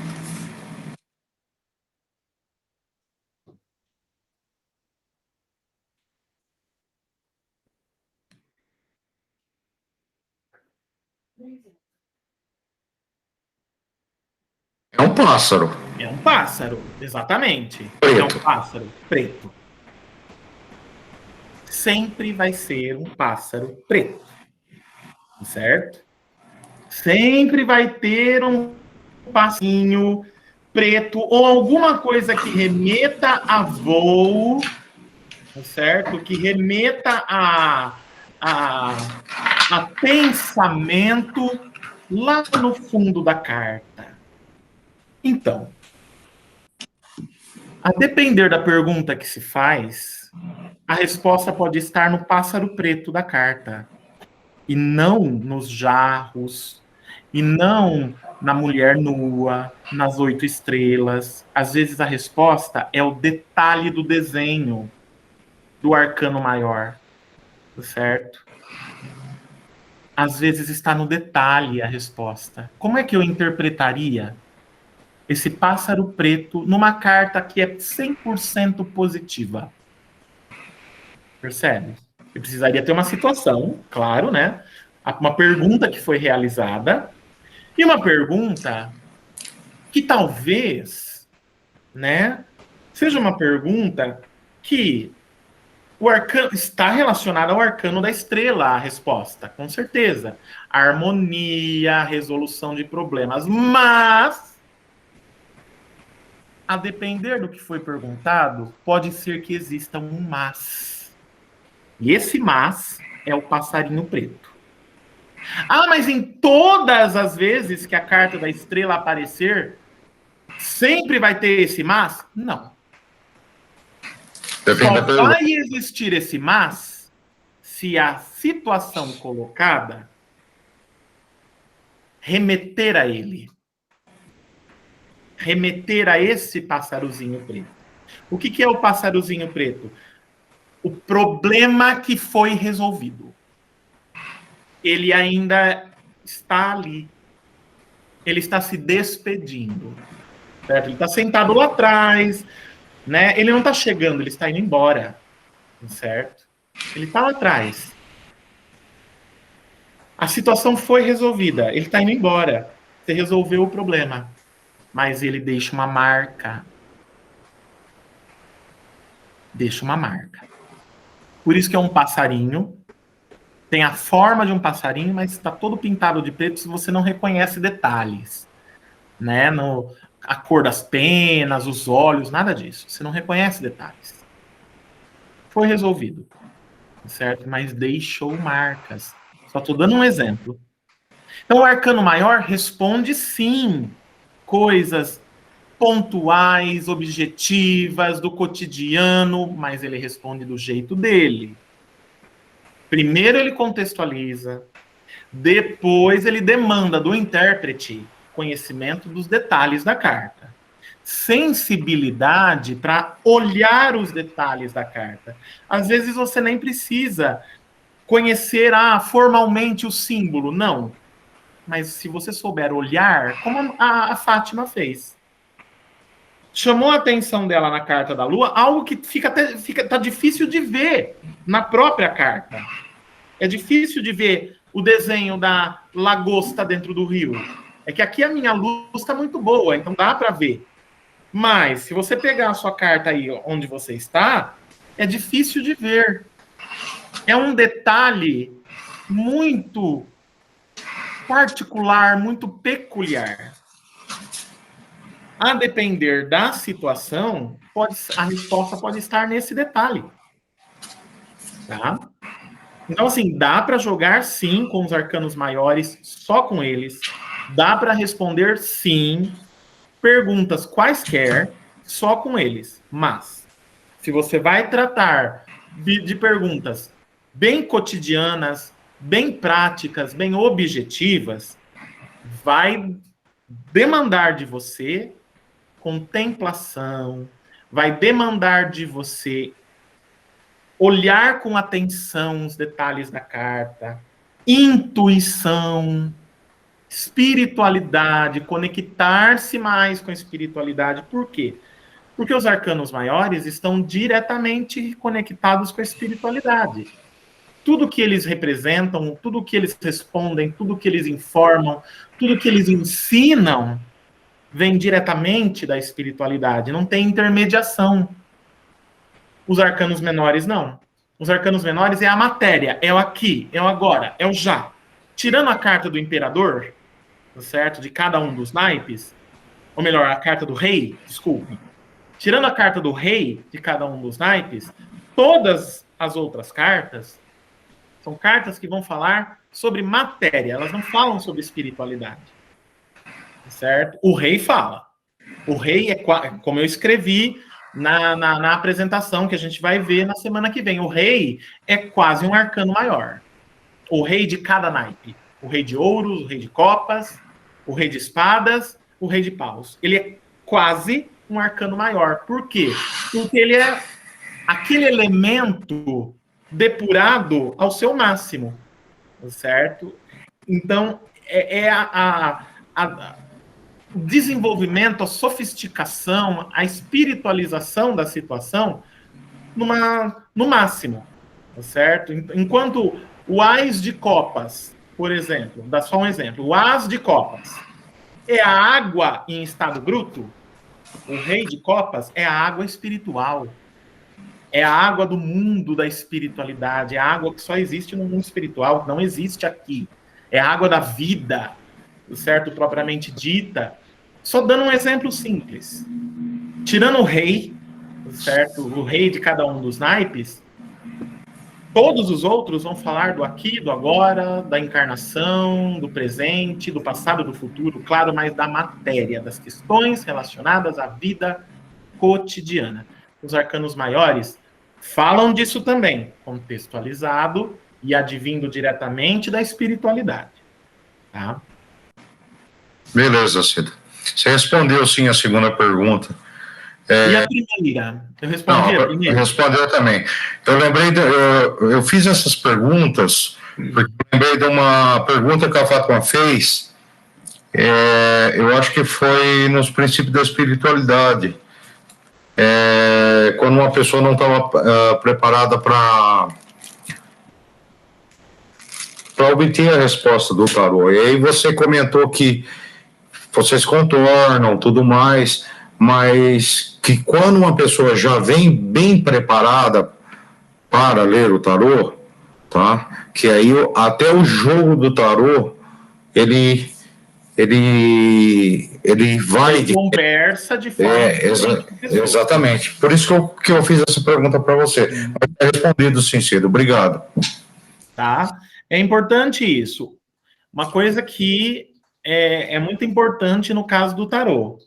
É um pássaro. É um pássaro, exatamente. Preto. É um pássaro preto. Sempre vai ser um pássaro preto. Certo? Sempre vai ter um passinho preto ou alguma coisa que remeta a voo, certo? Que remeta a pensamento lá no fundo da carta. Então, a depender da pergunta que se faz, a resposta pode estar no pássaro preto da carta, e não nos jarros, e não na mulher nua, nas 8 estrelas. Às vezes a resposta é o detalhe do desenho do arcano maior, certo? Às vezes está no detalhe a resposta. Como é que eu interpretaria esse pássaro preto numa carta que é 100% positiva? Percebe? Eu precisaria ter uma situação, claro, né? Uma pergunta que foi realizada e uma pergunta que talvez, né, seja uma pergunta que o arcano está relacionada ao arcano da estrela, a resposta, com certeza. A harmonia, a resolução de problemas, mas a depender do que foi perguntado, pode ser que exista um mas. E esse mas é o passarinho preto. Ah, mas em todas as vezes que a carta da estrela aparecer, sempre vai ter esse mas? Não. Depende da Só pergunta. vai existir esse mas se a situação colocada remeter a ele. Remeter a esse passarozinho preto. O que é o passarozinho preto? O problema que foi resolvido. Ele ainda está ali. Ele está se despedindo. Certo? Ele está sentado lá atrás, né? Ele não está chegando, ele está indo embora. Certo? Ele está lá atrás. A situação foi resolvida. Ele está indo embora. Você resolveu o problema. Mas ele deixa uma marca. Deixa uma marca. Por isso que é um passarinho. Tem a forma de um passarinho, mas está todo pintado de preto se você não reconhece detalhes. Né? A cor das penas, os olhos, nada disso. Você não reconhece detalhes. Foi resolvido. Certo? Mas deixou marcas. Só estou dando um exemplo. Então, o arcano maior responde sim coisas pontuais, objetivas, do cotidiano, mas ele responde do jeito dele. Primeiro ele contextualiza, depois ele demanda do intérprete conhecimento dos detalhes da carta. Sensibilidade para olhar os detalhes da carta. Às vezes você nem precisa conhecer formalmente o símbolo, não. Mas se você souber olhar, como a Fátima fez. Chamou a atenção dela na carta da Lua, algo que tá difícil de ver na própria carta. É difícil de ver o desenho da lagosta dentro do rio. É que aqui a minha luz está muito boa, então dá para ver. Mas, se você pegar a sua carta aí onde você está, é difícil de ver. É um detalhe muito particular, muito peculiar. A depender da situação, a resposta pode estar nesse detalhe. Tá? Então, assim, dá para jogar, sim, com os arcanos maiores, só com eles. Dá para responder, sim, perguntas quaisquer, só com eles. Mas, se você vai tratar de perguntas bem cotidianas, bem práticas, bem objetivas, vai demandar de você contemplação, vai demandar de você olhar com atenção os detalhes da carta, intuição, espiritualidade, conectar-se mais com a espiritualidade. Por quê? Porque os arcanos maiores estão diretamente conectados com a espiritualidade. Tudo que eles representam, tudo que eles respondem, tudo que eles informam, tudo que eles ensinam, vem diretamente da espiritualidade, não tem intermediação. Os arcanos menores, não. Os arcanos menores é a matéria, é o aqui, é o agora, é o já. Tirando a carta do imperador, certo? De cada um dos naipes, ou melhor, a carta do rei, desculpe. Tirando a carta do rei de cada um dos naipes, todas as outras cartas são cartas que vão falar sobre matéria, elas não falam sobre espiritualidade. Certo? O rei fala. O rei é, como eu escrevi na apresentação que a gente vai ver na semana que vem, o rei é quase um arcano maior. O rei de cada naipe. O rei de ouros, o rei de copas, o rei de espadas, o rei de paus. Ele é quase um arcano maior. Por quê? Porque ele é aquele elemento depurado ao seu máximo, certo? Então, o desenvolvimento, a sofisticação, a espiritualização da situação no máximo, certo? Enquanto o Ás de Copas, por exemplo, dá só um exemplo, o Ás de Copas é a água em estado bruto, o Rei de Copas é a água espiritual, é a água do mundo da espiritualidade, é a água que só existe no mundo espiritual, que não existe aqui, é a água da vida, certo? Propriamente dita. Só dando um exemplo simples. Tirando o rei, certo? O rei de cada um dos naipes, todos os outros vão falar do aqui, do agora, da encarnação, do presente, do passado, do futuro, claro, mas da matéria, das questões relacionadas à vida cotidiana. Os arcanos maiores falam disso também, contextualizado e advindo diretamente da espiritualidade. Tá? Beleza, Cida. Você respondeu sim a segunda pergunta. E a primeira? Eu respondi a primeira? Respondeu também. Eu lembrei, eu fiz essas perguntas, porque eu lembrei de uma pergunta que a Fátima fez, eu acho que foi nos princípios da espiritualidade, quando uma pessoa não estava preparada para obter a resposta do tarô. E aí você comentou que vocês contornam, tudo mais, mas que quando uma pessoa já vem bem preparada para ler o tarô, tá? Que aí até o jogo do tarô, ele vai... Ele conversa de forma... Exatamente. Por isso que eu fiz essa pergunta para você. Mas é respondido, sim, Cido. Obrigado. Tá? É importante isso. Uma coisa que é muito importante no caso do tarô.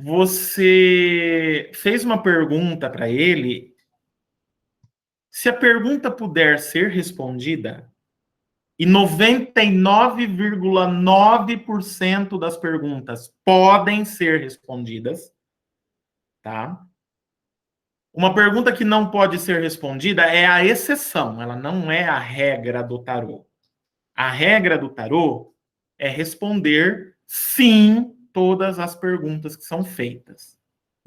Você fez uma pergunta para ele. Se a pergunta puder ser respondida, e 99,9% das perguntas podem ser respondidas, tá? Uma pergunta que não pode ser respondida é a exceção, ela não é a regra do tarô. A regra do tarô é responder sim todas as perguntas que são feitas.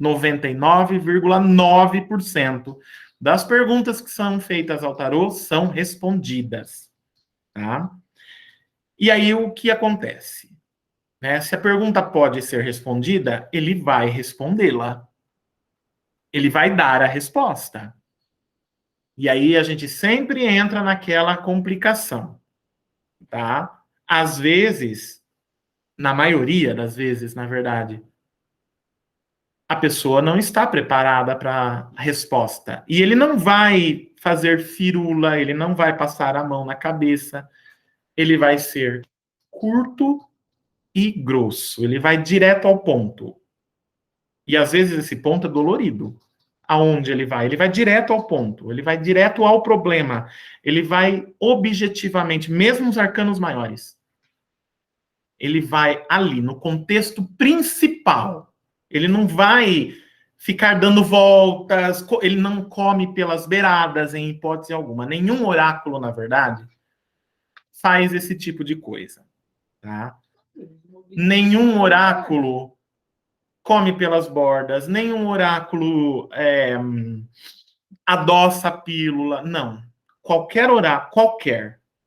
99,9% das perguntas que são feitas ao tarô são respondidas. Tá? E aí o que acontece? Né? Se a pergunta pode ser respondida, ele vai respondê-la. Ele vai dar a resposta. E aí a gente sempre entra naquela complicação. Tá? Às vezes, na maioria das vezes, na verdade, a pessoa não está preparada para a resposta. E ele não vai fazer firula, ele não vai passar a mão na cabeça, ele vai ser curto e grosso, ele vai direto ao ponto. E às vezes esse ponto é dolorido. Aonde ele vai? Ele vai direto ao ponto, ele vai direto ao problema, ele vai objetivamente, mesmo os arcanos maiores, ele vai ali, no contexto principal. Ele não vai ficar dando voltas, ele não come pelas beiradas, em hipótese alguma. Nenhum oráculo, na verdade, faz esse tipo de coisa. Tá? Nenhum oráculo come pelas bordas, nenhum oráculo adoça a pílula. Não. Qualquer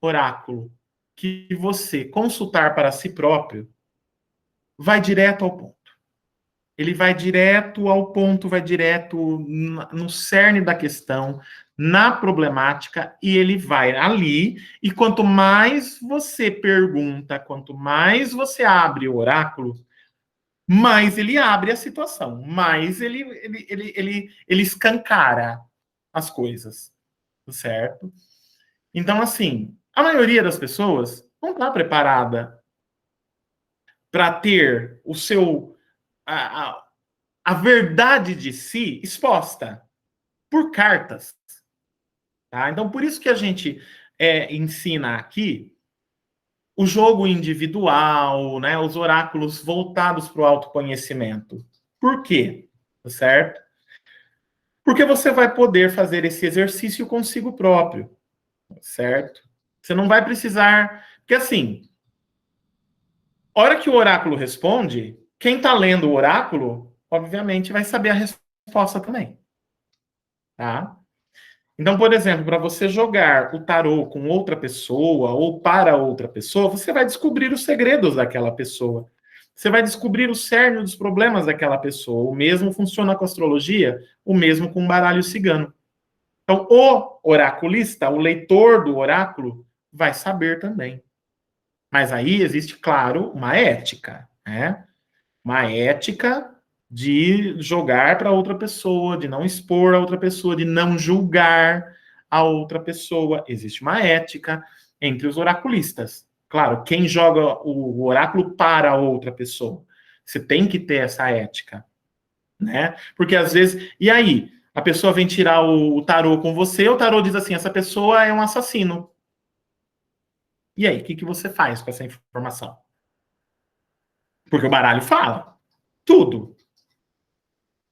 oráculo que você consultar para si próprio, vai direto ao ponto. Ele vai direto ao ponto, vai direto no cerne da questão, na problemática, e ele vai ali, e quanto mais você pergunta, quanto mais você abre o oráculo, mais ele abre a situação, mais ele escancara as coisas, certo? Então, assim, a maioria das pessoas não está preparada para ter o seu a verdade de si exposta por cartas. Tá? Então, por isso que a gente ensina aqui o jogo individual, né, os oráculos voltados para o autoconhecimento. Por quê? Certo? Porque você vai poder fazer esse exercício consigo próprio, certo? Você não vai precisar... Porque, assim, a hora que o oráculo responde, quem está lendo o oráculo, obviamente, vai saber a resposta também. Tá? Então, por exemplo, para você jogar o tarô com outra pessoa ou para outra pessoa, você vai descobrir os segredos daquela pessoa. Você vai descobrir o cerne dos problemas daquela pessoa. O mesmo funciona com a astrologia, o mesmo com o baralho cigano. Então, o oraculista, o leitor do oráculo, vai saber também. Mas aí existe, claro, uma ética, né? Uma ética de jogar para outra pessoa, de não expor a outra pessoa, de não julgar a outra pessoa. Existe uma ética entre os oraculistas. Claro, quem joga o oráculo para a outra pessoa. Você tem que ter essa ética, né? Porque às vezes... E aí? A pessoa vem tirar o tarô com você, o tarô diz assim, essa pessoa é um assassino. E aí, o que você faz com essa informação? Porque o baralho fala tudo.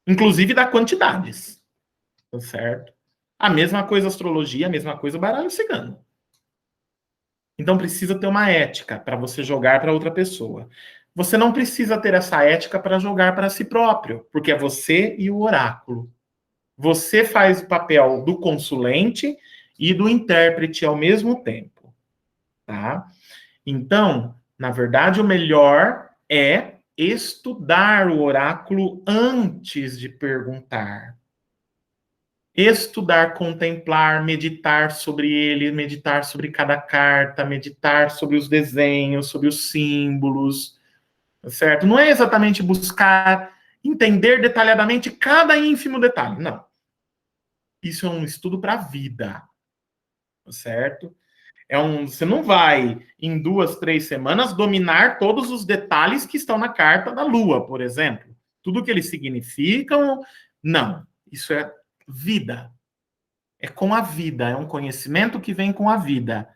Inclusive dá quantidades. Tá certo? A mesma coisa a astrologia, a mesma coisa o baralho cigano. Então precisa ter uma ética para você jogar para outra pessoa. Você não precisa ter essa ética para jogar para si próprio, porque é você e o oráculo. Você faz o papel do consulente e do intérprete ao mesmo tempo. Tá? Então, na verdade, o melhor é estudar o oráculo antes de perguntar. Estudar, contemplar, meditar sobre ele, meditar sobre cada carta, meditar sobre os desenhos, sobre os símbolos, certo? Não é exatamente buscar entender detalhadamente cada ínfimo detalhe, não. Isso é um estudo para a vida, certo? Você não vai, em 2, 3 semanas, dominar todos os detalhes que estão na carta da Lua, por exemplo. Tudo que eles significam, não. Isso é vida. É com a vida. É um conhecimento que vem com a vida.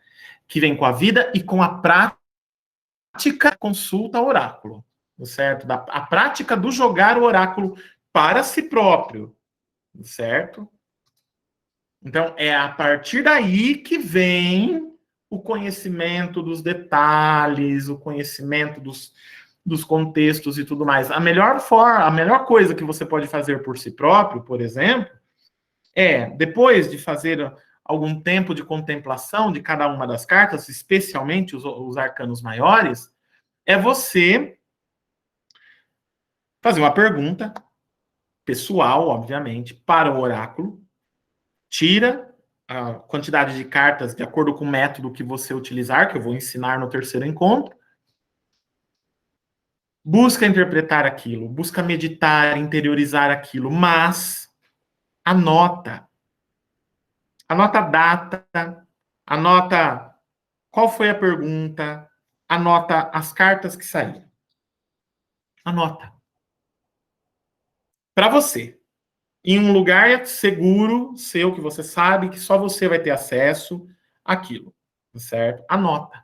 Que vem com a vida e com a prática consulta oráculo. Certo? A prática do jogar o oráculo para si próprio. Certo? Então, é a partir daí que vem o conhecimento dos detalhes, o conhecimento dos contextos e tudo mais. A melhor coisa que você pode fazer por si próprio, por exemplo, depois de fazer algum tempo de contemplação de cada uma das cartas, especialmente os arcanos maiores, é você fazer uma pergunta pessoal, obviamente, para o oráculo, tira a quantidade de cartas de acordo com o método que você utilizar, que eu vou ensinar no terceiro encontro. Busca interpretar aquilo, busca meditar, interiorizar aquilo, mas anota. Anota a data, anota qual foi a pergunta, anota as cartas que saíram. Anota. Para você. Em um lugar seguro, seu, que você sabe que só você vai ter acesso àquilo, certo? Anota.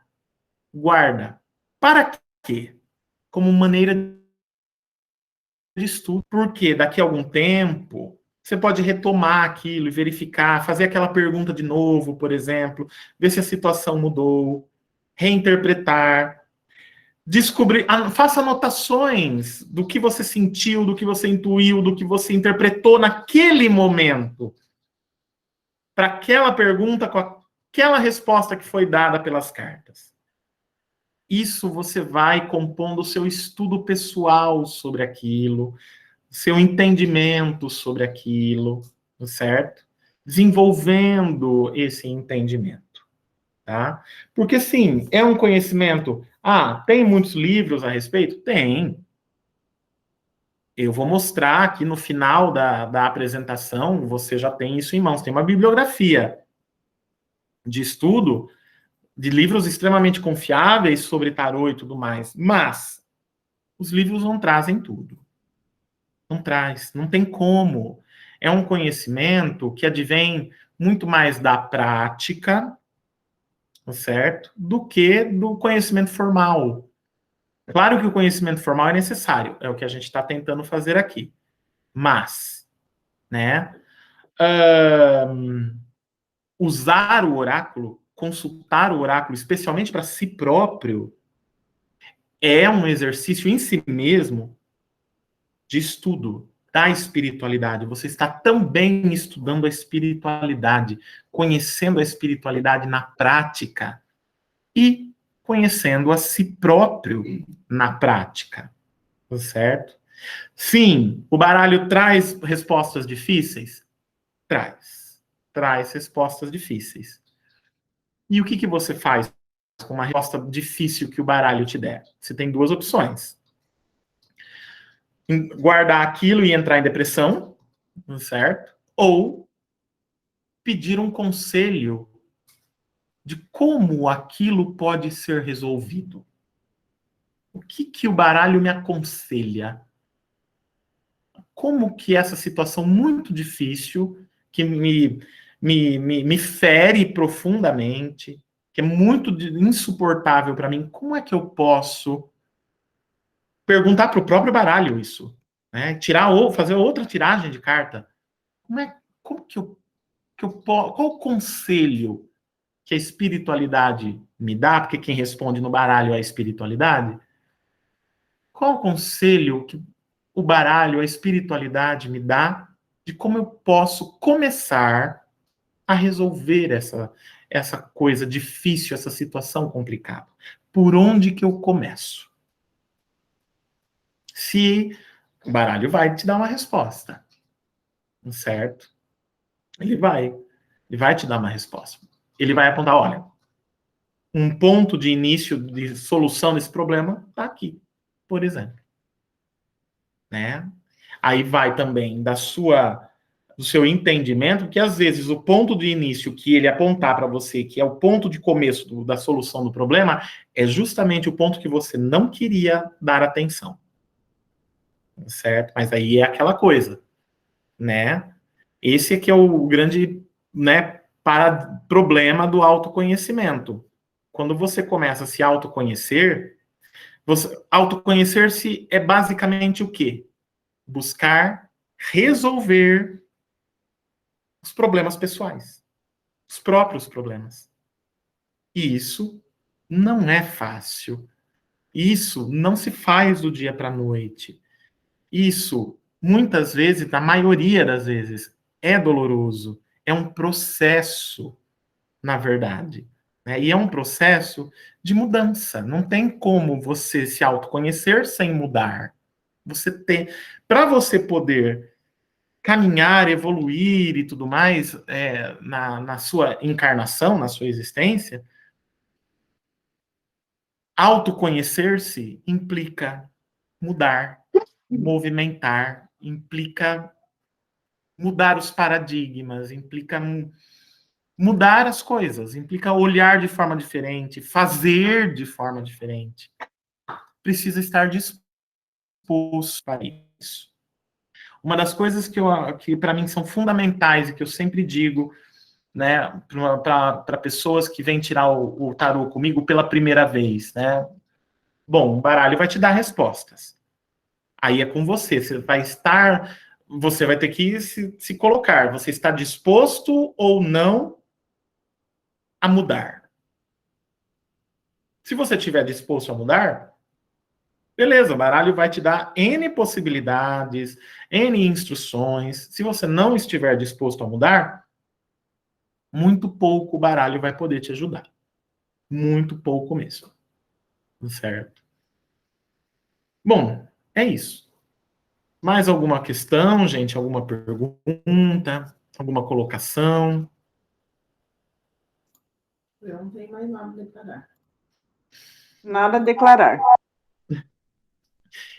Guarda. Para quê? Como maneira de estudo. Porque daqui a algum tempo, você pode retomar aquilo e verificar, fazer aquela pergunta de novo, por exemplo, ver se a situação mudou, reinterpretar, descobrir, faça anotações do que você sentiu, do que você intuiu, do que você interpretou naquele momento, para aquela pergunta, com aquela resposta que foi dada pelas cartas. isso você vai compondo o seu estudo pessoal sobre aquilo, seu entendimento sobre aquilo, certo? Desenvolvendo esse entendimento, tá? Porque, sim, é um conhecimento... tem muitos livros a respeito? Tem. Eu vou mostrar aqui no final da apresentação, você já tem isso em mãos, tem uma bibliografia de estudo de livros extremamente confiáveis sobre tarô e tudo mais, mas os livros não trazem tudo. Não traz, não tem como. É um conhecimento que advém muito mais da prática, certo? Do que do conhecimento formal. Claro que o conhecimento formal é necessário, é o que a gente está tentando fazer aqui. Mas, né, usar o oráculo, consultar o oráculo, especialmente para si próprio, é um exercício em si mesmo de estudo da espiritualidade. Você está também estudando a espiritualidade, conhecendo a espiritualidade na prática e conhecendo a si próprio na prática, certo? Sim, o baralho traz respostas difíceis? Traz respostas difíceis. E o que você faz com uma resposta difícil que o baralho te der? Você tem duas opções. Guardar aquilo e entrar em depressão, certo? Ou pedir um conselho de como aquilo pode ser resolvido. O que o baralho me aconselha? Como que essa situação muito difícil, que me fere profundamente, que é muito insuportável para mim, como é que eu posso perguntar para o próprio baralho isso? Né? Fazer outra tiragem de carta. Qual o conselho que a espiritualidade me dá? Porque quem responde no baralho é a espiritualidade. Qual o conselho que o baralho, a espiritualidade me dá de como eu posso começar a resolver essa coisa difícil, essa situação complicada? Por onde que eu começo? Se o baralho vai te dar uma resposta, certo? Ele vai te dar uma resposta. Ele vai apontar, olha, um ponto de início de solução desse problema está aqui, por exemplo. Né? Aí vai também do seu entendimento, que às vezes o ponto de início que ele apontar para você, que é o ponto de começo da solução do problema, é justamente o ponto que você não queria dar atenção. Certo? Mas aí é aquela coisa, né? Esse aqui é o grande, né, problema do autoconhecimento. Quando você começa a se autoconhecer, autoconhecer-se é basicamente o quê? Buscar resolver os problemas pessoais, os próprios problemas. E isso não é fácil. Isso não se faz do dia para a noite. Isso, muitas vezes, na maioria das vezes, é doloroso. É um processo, na verdade. Né? E é um processo de mudança. Não tem como você se autoconhecer sem mudar. Para você poder caminhar, evoluir e tudo mais na sua encarnação, na sua existência, autoconhecer-se implica mudar, movimentar, implica mudar os paradigmas, implica mudar as coisas, implica olhar de forma diferente, fazer de forma diferente. Precisa estar disposto para isso. Uma das coisas que para mim são fundamentais e que eu sempre digo, né, para pessoas que vêm tirar o tarô comigo pela primeira vez, né? Bom, o baralho vai te dar respostas. Aí é com você. Você vai ter que se colocar. Você está disposto ou não a mudar? Se você estiver disposto a mudar, beleza, o baralho vai te dar N possibilidades, N instruções. Se você não estiver disposto a mudar, muito pouco o baralho vai poder te ajudar. Muito pouco mesmo. Certo. Bom, é isso. Mais alguma questão, gente? Alguma pergunta? Alguma colocação? Eu não tenho mais nada a declarar. Nada a declarar.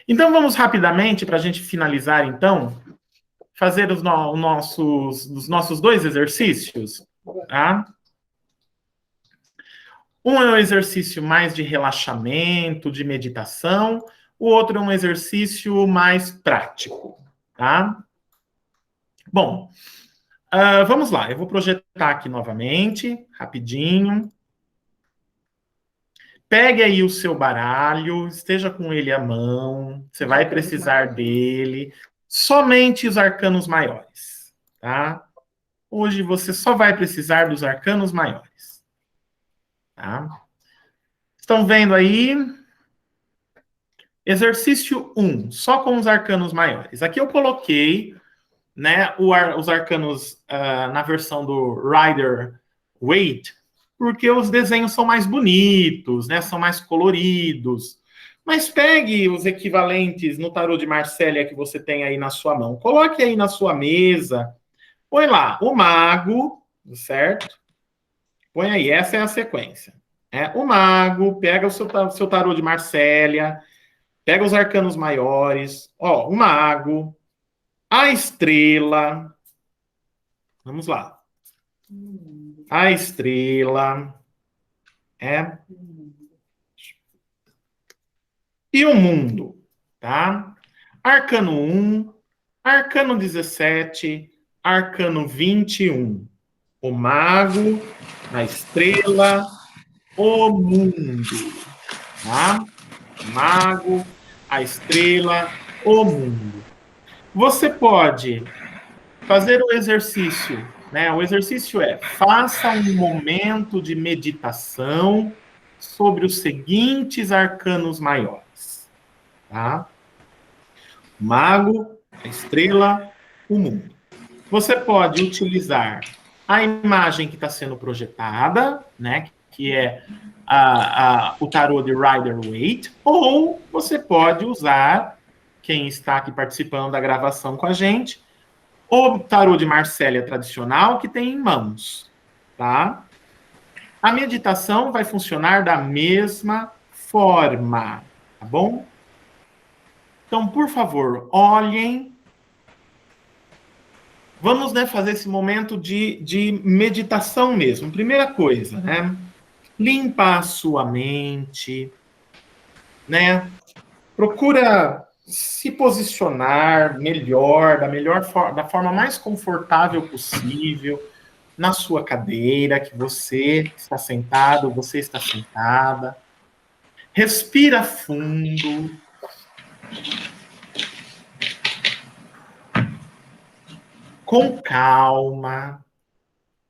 Então vamos rapidamente, para a gente finalizar, então, fazer os nossos 2 exercícios, tá? Um é um exercício mais de relaxamento, de meditação, o outro é um exercício mais prático, tá? Bom, vamos lá, eu vou projetar aqui novamente, rapidinho. Pegue aí o seu baralho, esteja com ele à mão, você vai precisar dele, somente os arcanos maiores, tá? Hoje você só vai precisar dos arcanos maiores, tá? Estão vendo aí? Exercício 1, só com os arcanos maiores. Aqui eu coloquei, né, os arcanos na versão do Rider-Waite, porque os desenhos são mais bonitos, né, são mais coloridos. Mas pegue os equivalentes no tarô de Marsella que você tem aí na sua mão. Coloque aí na sua mesa. Põe lá o mago, certo? Põe aí, essa é a sequência. O mago, pega o seu tarô de Marsella, pega os arcanos maiores, ó, o mago, a estrela, vamos lá. A estrela, e o mundo, tá? Arcano 1, arcano 17, arcano 21. O mago, a estrela, o mundo, tá? O mago, a estrela, o mundo. Você pode fazer o exercício, né? O exercício faça um momento de meditação sobre os seguintes arcanos maiores, tá? O mago, a estrela, o mundo. Você pode utilizar a imagem que está sendo projetada, né? Que é o tarô de Rider-Waite, ou você pode usar, quem está aqui participando da gravação com a gente, o tarô de Marsella tradicional que tem em mãos, tá? A meditação vai funcionar da mesma forma, tá bom? Então, por favor, olhem. Vamos, né, fazer esse momento de meditação mesmo. Primeira coisa, né? Limpa a sua mente, né? Procura se posicionar melhor, da forma mais confortável possível, na sua cadeira, que você está sentado, você está sentada. Respira fundo. Com calma.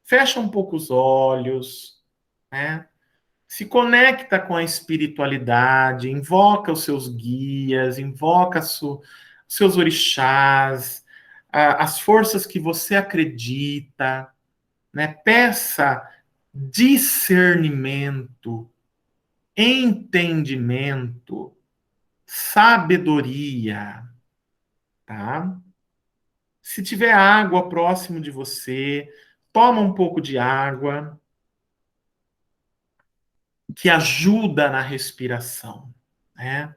Fecha um pouco os olhos, né? Se conecta com a espiritualidade, invoca os seus guias, invoca seus orixás, as forças que você acredita, né? Peça discernimento, entendimento, sabedoria, tá? Se tiver água próximo de você, toma um pouco de água, que ajuda na respiração, né?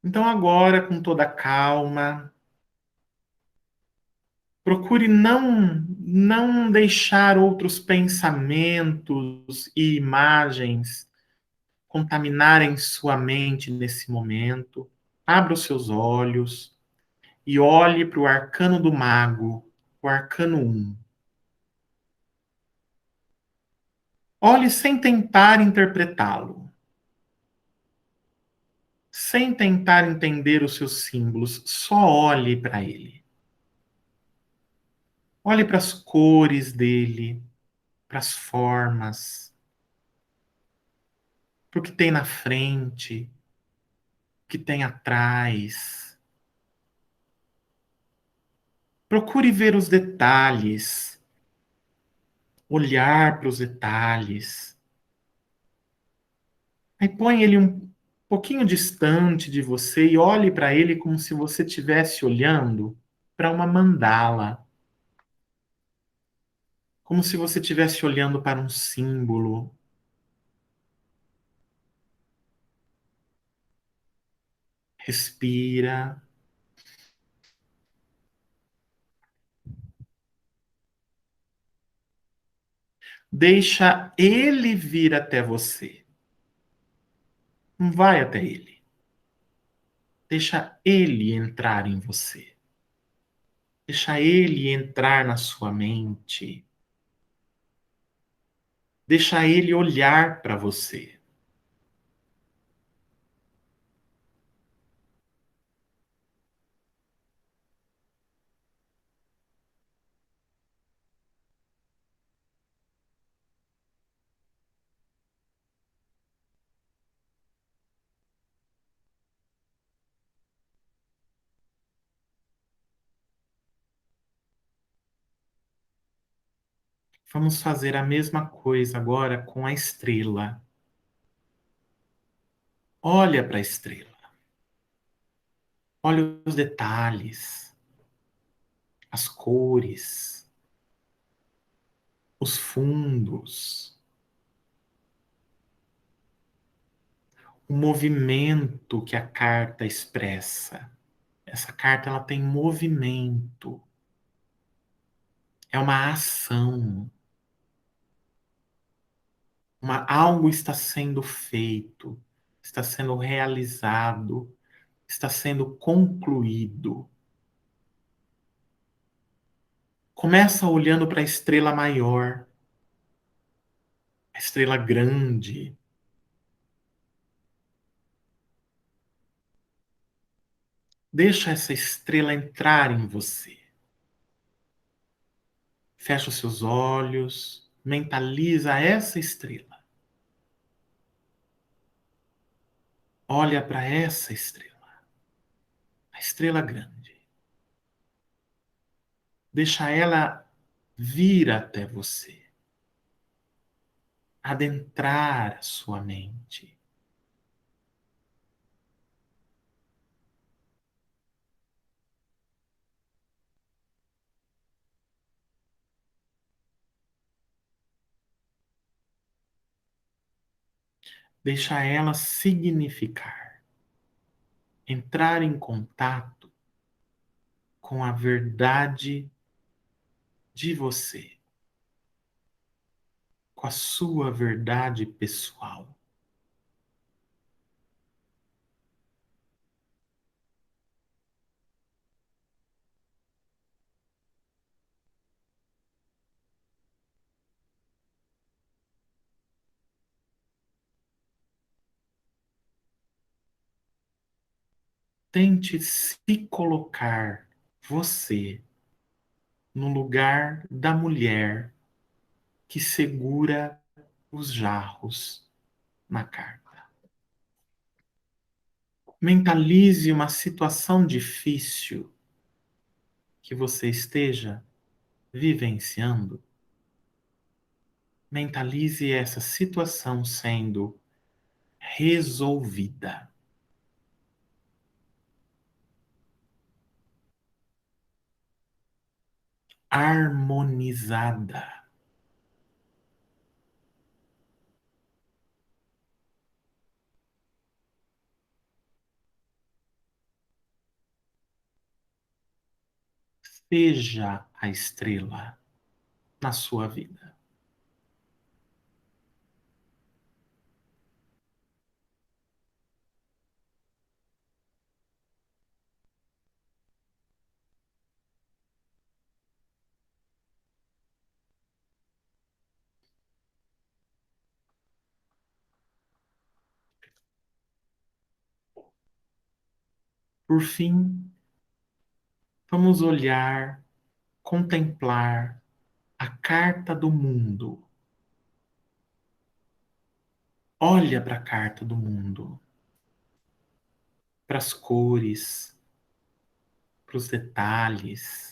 Então agora, com toda calma, procure não deixar outros pensamentos e imagens contaminarem sua mente nesse momento. Abra os seus olhos e olhe para o arcano do mago, o arcano 1. Olhe sem tentar interpretá-lo, sem tentar entender os seus símbolos, só olhe para ele. Olhe para as cores dele, para as formas, para o que tem na frente, o que tem atrás. Procure ver os detalhes, olhar para os detalhes. Aí põe ele um pouquinho distante de você e olhe para ele como se você estivesse olhando para uma mandala, como se você estivesse olhando para um símbolo. Respira. Deixa ele vir até você. Não vai até ele. Deixa ele entrar em você. Deixa ele entrar na sua mente. Deixa ele olhar para você. Vamos fazer a mesma coisa agora com a estrela. Olha para a estrela. Olha os detalhes, as cores, os fundos, o movimento que a carta expressa. Essa carta ela tem movimento. É uma ação. Algo está sendo feito, está sendo realizado, está sendo concluído. Começa olhando para a estrela maior, a estrela grande. Deixa essa estrela entrar em você. Fecha os seus olhos, mentaliza essa estrela. Olha para essa estrela, a estrela grande. Deixa ela vir até você, adentrar a sua mente. Deixa ela significar, entrar em contato com a verdade de você, com a sua verdade pessoal. Tente se colocar você no lugar da mulher que segura os jarros na carta. Mentalize uma situação difícil que você esteja vivenciando. Mentalize essa situação sendo resolvida, harmonizada. Seja a estrela na sua vida. Por fim, vamos olhar contemplar a carta do mundo. Olha para a carta do mundo, para as cores, para os detalhes.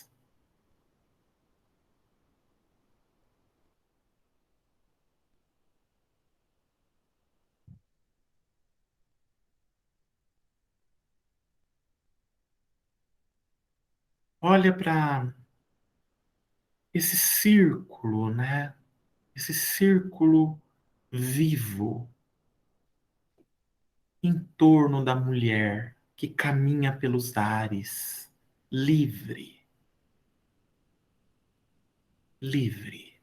Olha para esse círculo, né? Esse círculo vivo em torno da mulher que caminha pelos ares, livre, livre,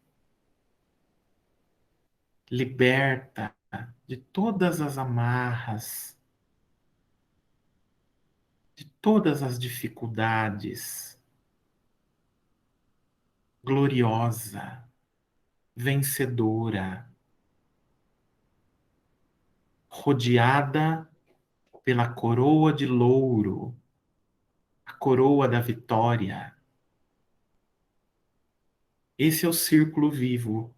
liberta de todas as amarras, de todas as dificuldades, gloriosa, vencedora, rodeada pela coroa de louro, a coroa da vitória. Esse é o círculo vivo,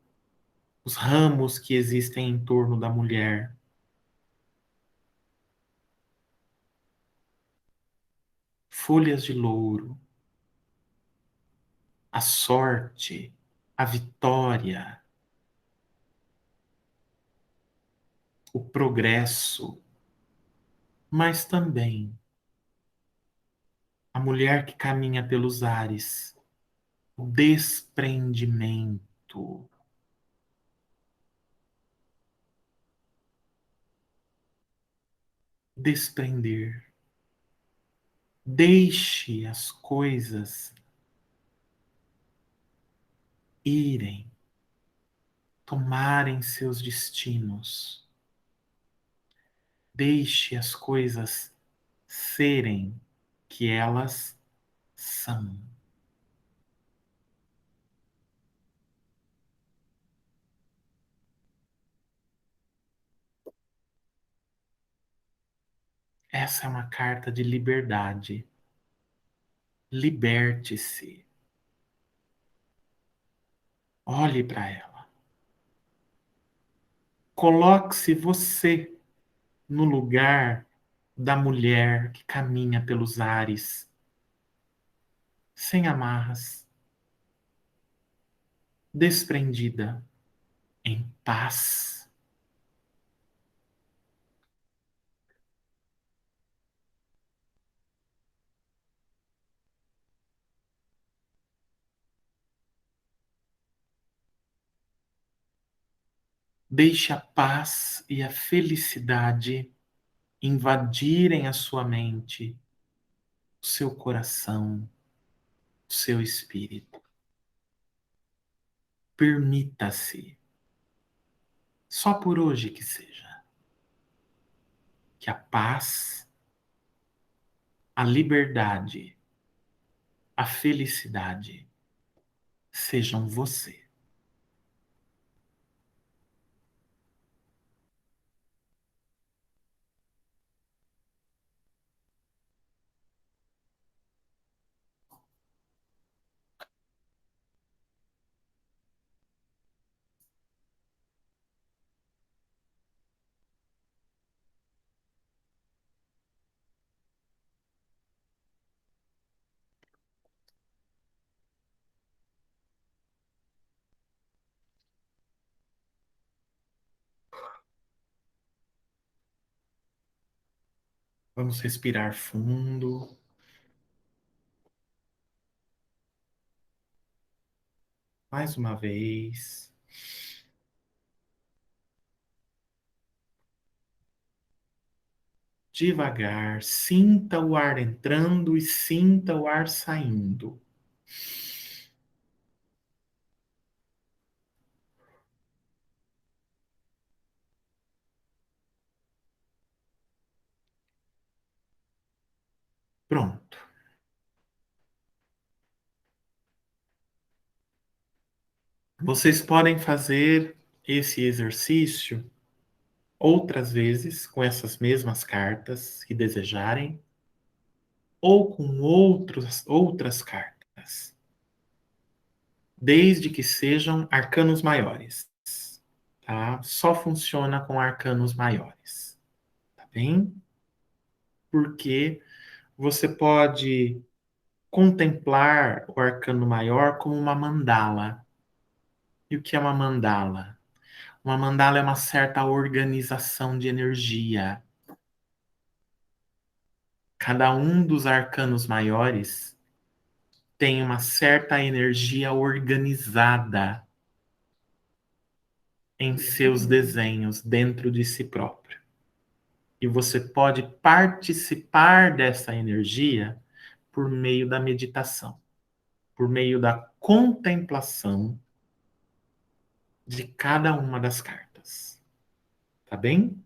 os ramos que existem em torno da mulher. Folhas de louro, a sorte, a vitória, o progresso, mas também a mulher que caminha pelos ares, o desprendimento. Desprender. Deixe as coisas irem, tomarem seus destinos. Deixe as coisas serem que elas são. Essa é uma carta de liberdade. Liberte-se. Olhe para ela. Coloque-se você no lugar da mulher que caminha pelos ares, sem amarras, desprendida, em paz. Deixe a paz e a felicidade invadirem a sua mente, o seu coração, o seu espírito. Permita-se, só por hoje que seja, que a paz, a liberdade, a felicidade sejam você. Vamos respirar fundo. Mais uma vez. Devagar, sinta o ar entrando e sinta o ar saindo. Pronto. Vocês podem fazer esse exercício outras vezes com essas mesmas cartas, se desejarem, ou com outras cartas. desde que sejam arcanos maiores, tá? Só funciona com arcanos maiores, tá bem? Porque você pode contemplar o arcano maior como uma mandala. E o que é uma mandala? Uma mandala é uma certa organização de energia. Cada um dos arcanos maiores tem uma certa energia organizada em seus desenhos dentro de si próprio. E você pode participar dessa energia por meio da meditação, por meio da contemplação de cada uma das cartas. Tá bem?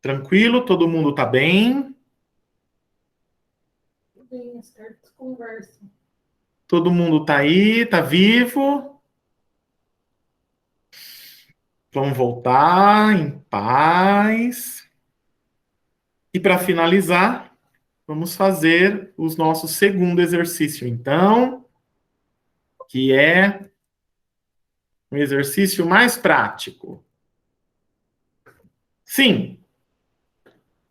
Tranquilo? Todo mundo tá bem? Bem, as cartas conversam. Todo mundo tá aí? Tá vivo? Vamos voltar em paz. E para finalizar, vamos fazer o nosso segundo exercício, então, que é um exercício mais prático. Sim,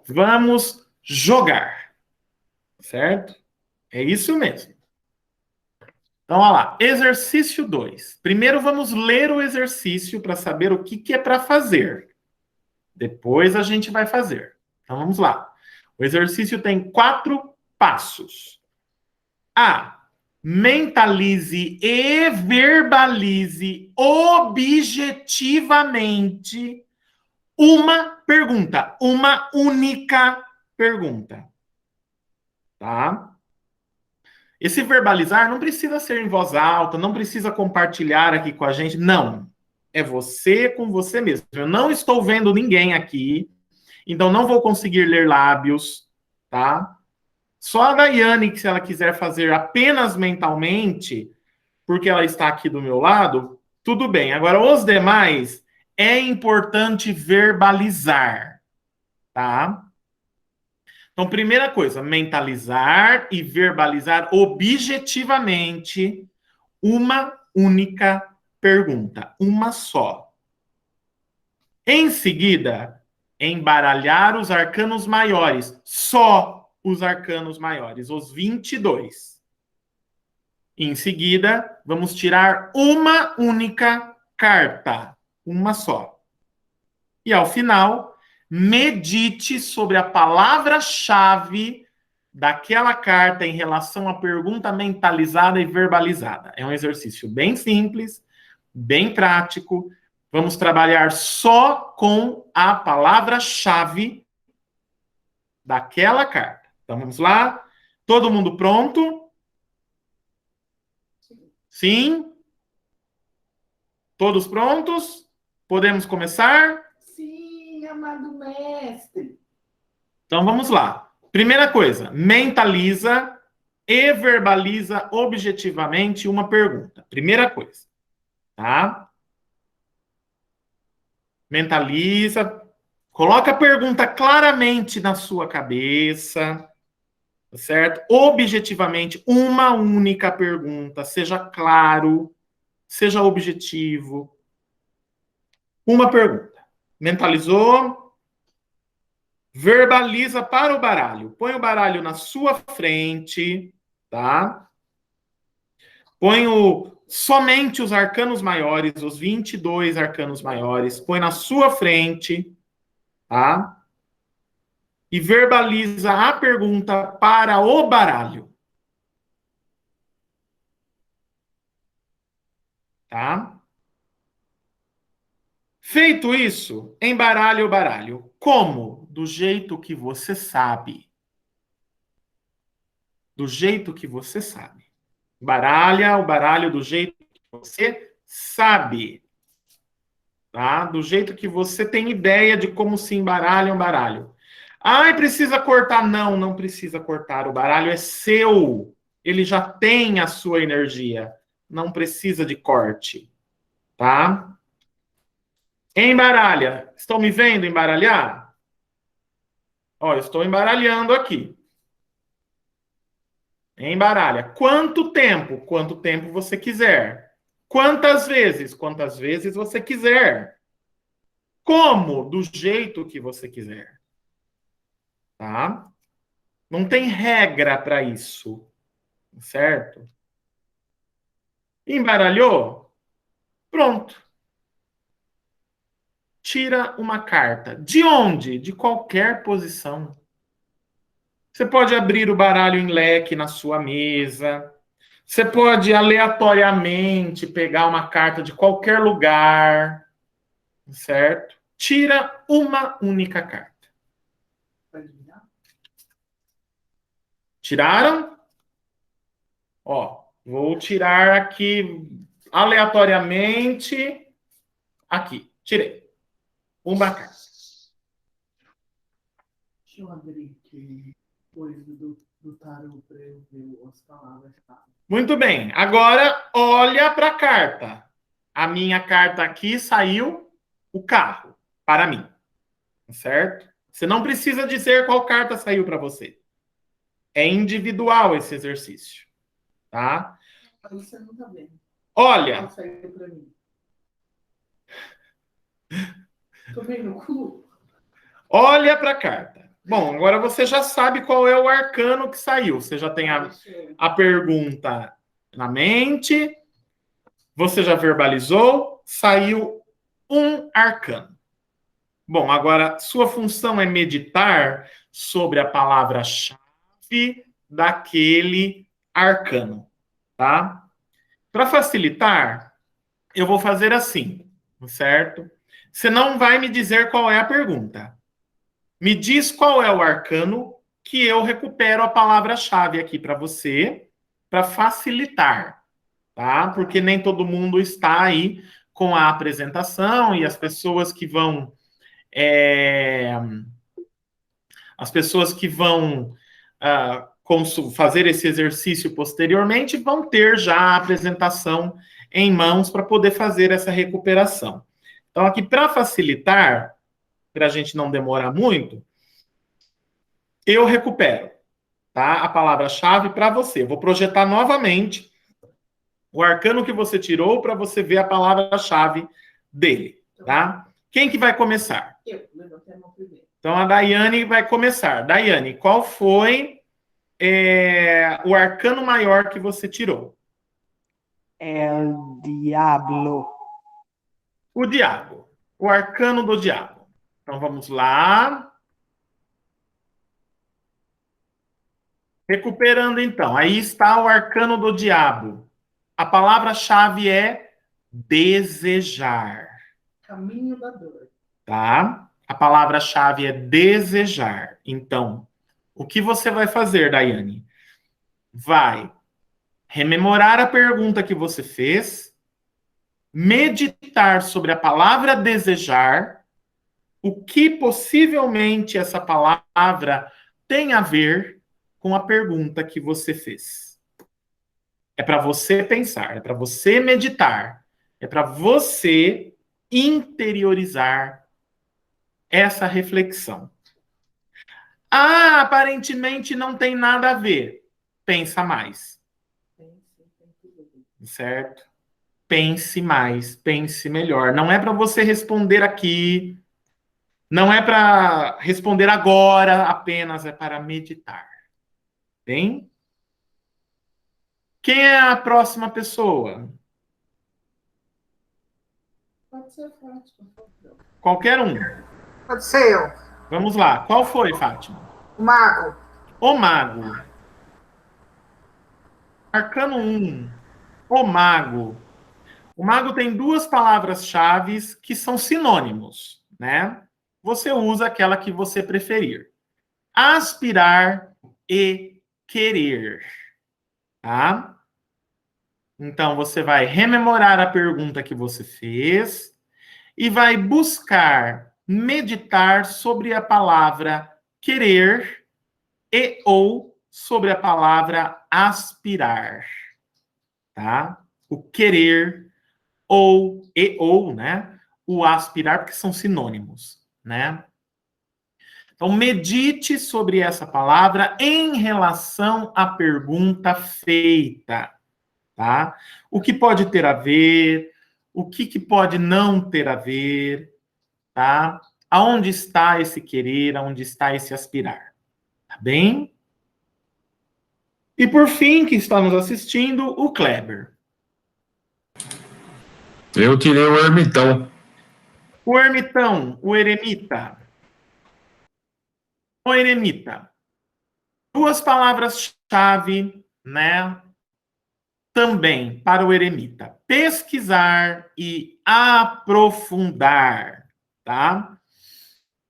vamos jogar, certo? É isso mesmo. Então, olha lá, exercício 2. Primeiro vamos ler o exercício para saber o que é para fazer. Depois a gente vai fazer. Então, vamos lá. O exercício tem 4 passos. A. Mentalize e verbalize objetivamente uma pergunta, uma única pergunta. Tá? Esse verbalizar não precisa ser em voz alta, não precisa compartilhar aqui com a gente, não. É você com você mesmo. Eu não estou vendo ninguém aqui, então não vou conseguir ler lábios, tá? Só a Daiane, que se ela quiser fazer apenas mentalmente, porque ela está aqui do meu lado, tudo bem. Agora, os demais, é importante verbalizar, tá? Então, primeira coisa, mentalizar e verbalizar objetivamente uma única pergunta, uma só. Em seguida, embaralhar os arcanos maiores, só os arcanos maiores, os 22. Em seguida, vamos tirar uma única carta, uma só. E ao final, medite sobre a palavra-chave daquela carta em relação à pergunta mentalizada e verbalizada. É um exercício bem simples, bem prático. Vamos trabalhar só com a palavra-chave daquela carta. Então vamos lá. Todo mundo pronto? Sim? Todos prontos? Podemos começar? Sim, amado mestre. Então vamos lá. Primeira coisa, mentaliza e verbaliza objetivamente uma pergunta. Primeira coisa, tá? Mentaliza, coloca a pergunta claramente na sua cabeça, tá certo? Objetivamente, uma única pergunta, seja claro, seja objetivo. Uma pergunta. Mentalizou? Verbaliza para o baralho. Põe o baralho na sua frente, tá? Põe somente os arcanos maiores, os 22 arcanos maiores. Põe na sua frente, tá? E verbaliza a pergunta para o baralho. Tá? Feito isso, embaralhe o baralho. Como? Do jeito que você sabe. Do jeito que você sabe. Baralha o baralho do jeito que você sabe. Tá? Do jeito que você tem ideia de como se embaralha um baralho. Ai, precisa cortar? Não, não precisa cortar. O baralho é seu. Ele já tem a sua energia. Não precisa de corte. Tá? Embaralha. Estão me vendo embaralhar? Ó, eu estou embaralhando aqui. Embaralha. Quanto tempo? Quanto tempo você quiser. Quantas vezes? Quantas vezes você quiser. Como? Do jeito que você quiser. Tá? Não tem regra para isso. Certo? Embaralhou? Pronto. Tira uma carta. De onde? De qualquer posição. Você pode abrir o baralho em leque na sua mesa. Você pode aleatoriamente pegar uma carta de qualquer lugar, certo? Tira uma única carta. Tiraram? Ó, vou tirar aqui aleatoriamente. Aqui, tirei. Uma carta. Deixa eu abrir aqui coisa do tarô para eu ver as palavras. Muito bem. Agora, olha para a carta. A minha carta aqui saiu o carro para mim. Certo? Você não precisa dizer qual carta saiu para você. É individual esse exercício. Tá? Aí você não tá vendo. Olha. Ela saiu para mim. Tô vendo o cu? Olha para a carta. Bom, agora você já sabe qual é o arcano que saiu. Você já tem a pergunta na mente. Você já verbalizou. Saiu um arcano. Bom, agora sua função é meditar sobre a palavra-chave daquele arcano, tá? Para facilitar, eu vou fazer assim, certo? Você não vai me dizer qual é a pergunta. Me diz qual é o arcano que eu recupero a palavra-chave aqui para você, para facilitar, tá? Porque nem todo mundo está aí com a apresentação e as pessoas que vão fazer esse exercício posteriormente vão ter já a apresentação em mãos para poder fazer essa recuperação. Então, aqui, para facilitar, para a gente não demorar muito, eu recupero, tá? A palavra-chave para você. Vou projetar novamente o arcano que você tirou para você ver a palavra-chave dele, tá? Quem que vai começar? Eu levantei a mão primeiro. Então, a Daiane vai começar. Daiane, qual foi o arcano maior que você tirou? El Diablo. O diabo. O arcano do diabo. Então, vamos lá. Recuperando, então. Aí está o arcano do diabo. A palavra-chave é desejar. Caminho da dor. Tá? A palavra-chave é desejar. Então, o que você vai fazer, Daiane? Vai rememorar a pergunta que você fez, meditar sobre a palavra desejar, o que possivelmente essa palavra tem a ver com a pergunta que você fez. É para você pensar, é para você meditar, é para você interiorizar essa reflexão. Ah, aparentemente não tem nada a ver. Pensa mais. Certo? Pense mais, pense melhor. Não é para você responder aqui, não é para responder agora, apenas é para meditar. Bem? Quem é a próxima pessoa? Pode ser Fátima. Qualquer um. Pode ser eu. Vamos lá. Qual foi, Fátima? O mago. O mago. Arcano 1. O mago. O mago tem duas palavras-chave que são sinônimos, né? Você usa aquela que você preferir. Aspirar e querer, tá? Então, você vai rememorar a pergunta que você fez e vai buscar meditar sobre a palavra querer e ou sobre a palavra aspirar, tá? O querer ou, né? O aspirar, porque são sinônimos, né? Então, medite sobre essa palavra em relação à pergunta feita, tá? O que pode ter a ver, o que pode não ter a ver, tá? Aonde está esse querer, aonde está esse aspirar, tá bem? E por fim, que está nos assistindo, o Kleber. Eu tirei o ermitão. O ermitão, o eremita. O eremita. Duas palavras-chave, né? Também para o eremita. Pesquisar e aprofundar, tá?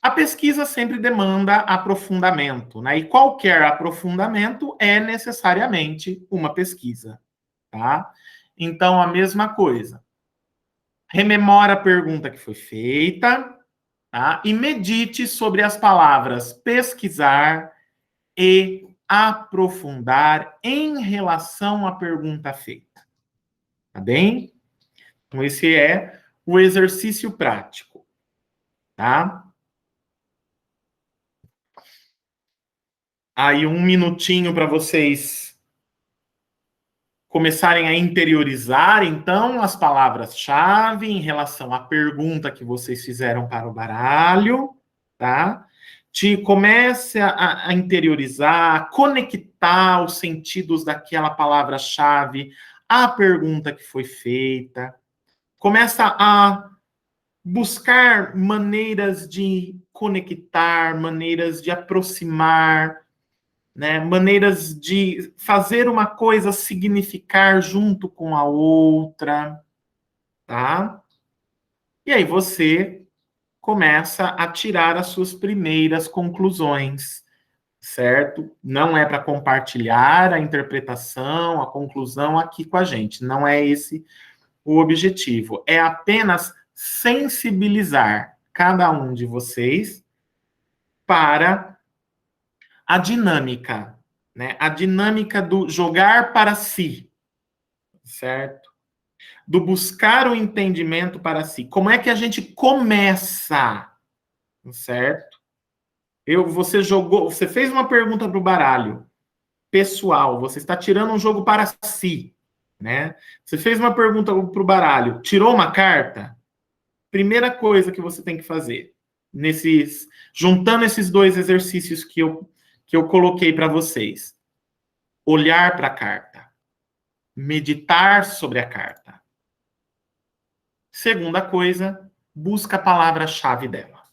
A pesquisa sempre demanda aprofundamento, né? E qualquer aprofundamento é necessariamente uma pesquisa, tá? Então, a mesma coisa. Rememora a pergunta que foi feita, tá? E medite sobre as palavras pesquisar e aprofundar em relação à pergunta feita. Tá bem? Então, esse é o exercício prático, tá? Aí, um minutinho para vocês começarem a interiorizar, então, as palavras-chave em relação à pergunta que vocês fizeram para o baralho, tá? Comece a interiorizar, a conectar os sentidos daquela palavra-chave à pergunta que foi feita. Começa a buscar maneiras de conectar, maneiras de aproximar, né? Maneiras de fazer uma coisa significar junto com a outra, tá? E aí você começa a tirar as suas primeiras conclusões, certo? Não é para compartilhar a interpretação, a conclusão aqui com a gente. Não é esse o objetivo. É apenas sensibilizar cada um de vocês para a dinâmica, né? A dinâmica do jogar para si, certo? Do buscar o entendimento para si. Como é que a gente começa, certo? Você fez uma pergunta para o baralho pessoal, você está tirando um jogo para si, né? Você fez uma pergunta para o baralho, tirou uma carta? Primeira coisa que você tem que fazer, juntando esses dois exercícios que eu coloquei para vocês. Olhar para a carta. Meditar sobre a carta. Segunda coisa, busca a palavra-chave dela.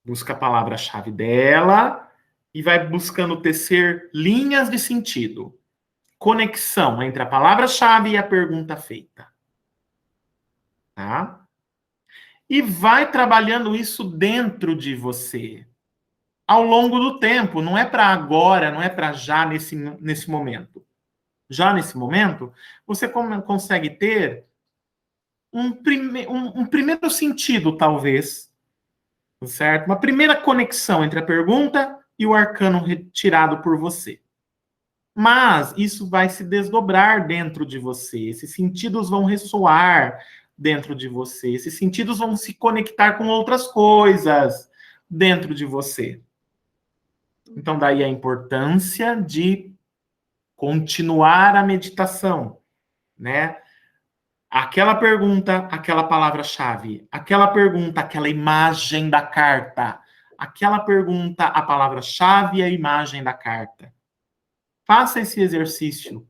Busca a palavra-chave dela e vai buscando tecer linhas de sentido. Conexão entre a palavra-chave e a pergunta feita. Tá? E vai trabalhando isso dentro de você. Ao longo do tempo, não é para agora, não é para já nesse momento. Já nesse momento, você consegue ter um primeiro sentido, talvez, certo? Uma primeira conexão entre a pergunta e o arcano retirado por você. Mas isso vai se desdobrar dentro de você, esses sentidos vão ressoar dentro de você, esses sentidos vão se conectar com outras coisas dentro de você. Então, daí a importância de continuar a meditação, né? Aquela pergunta, aquela palavra-chave, aquela pergunta, aquela imagem da carta, aquela pergunta, a palavra-chave e a imagem da carta. Faça esse exercício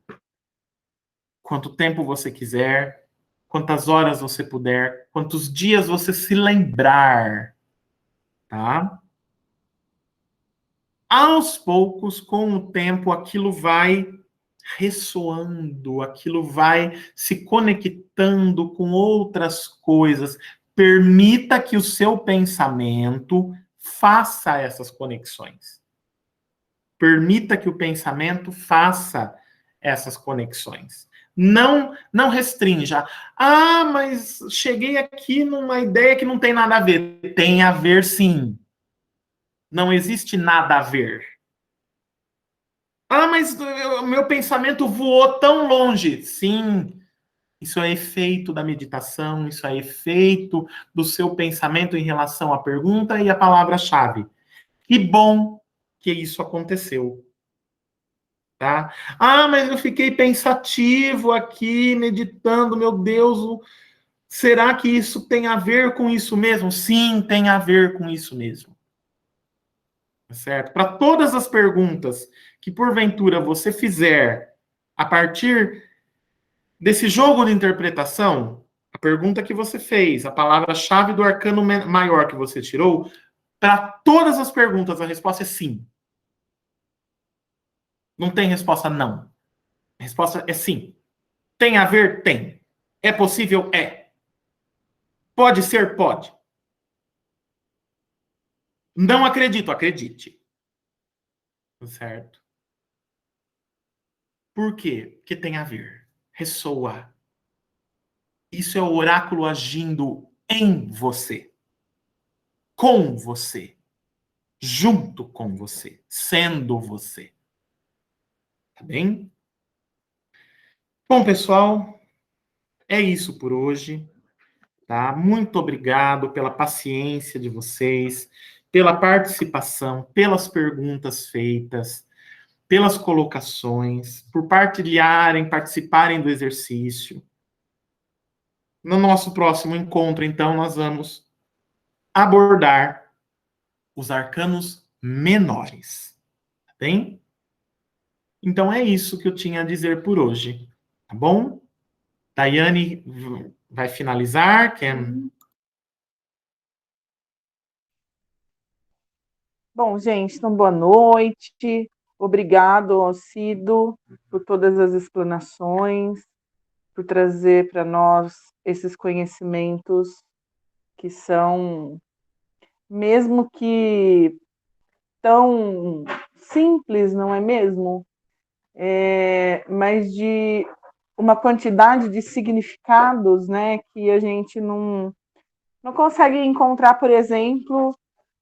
quanto tempo você quiser, quantas horas você puder, quantos dias você se lembrar, tá? Aos poucos, com o tempo, aquilo vai ressoando, aquilo vai se conectando com outras coisas. Permita que o seu pensamento faça essas conexões. Permita que o pensamento faça essas conexões. Não restrinja. Ah, mas cheguei aqui numa ideia que não tem nada a ver. Tem a ver, sim. Não existe nada a ver. Ah, mas o meu pensamento voou tão longe. Sim, Isso é efeito da meditação, isso é efeito do seu pensamento em relação à pergunta e à palavra-chave. Que bom que isso aconteceu. Tá? Ah, mas eu fiquei pensativo aqui, meditando, meu Deus, será que isso tem a ver com isso mesmo? Sim, tem a ver com isso mesmo. Tá certo? Para todas as perguntas que porventura você fizer a partir desse jogo de interpretação, a pergunta que você fez, a palavra-chave do arcano maior que você tirou, para todas as perguntas a resposta é sim. Não tem resposta não. A resposta é sim. Tem a ver? Tem. É possível? É. Pode ser? Pode. Não acredito? Acredite. Certo? Por quê? Porque tem a ver. Ressoa. Isso é o oráculo agindo em você. Com você. Junto com você. Sendo você. Tá bem? Bom, pessoal, é isso por hoje. Tá? Muito obrigado pela paciência de vocês, pela participação, pelas perguntas feitas, pelas colocações, por partilharem, participarem do exercício. No nosso próximo encontro, então, nós vamos abordar os arcanos menores. Tá bem? Então é isso que eu tinha a dizer por hoje. Tá bom? Daiane vai finalizar. Bom, gente, então boa noite. Obrigado ao Cido por todas as explanações, por trazer para nós esses conhecimentos que são, mesmo que tão simples, não é mesmo? Mas de uma quantidade de significados, né, que a gente não consegue encontrar, por exemplo,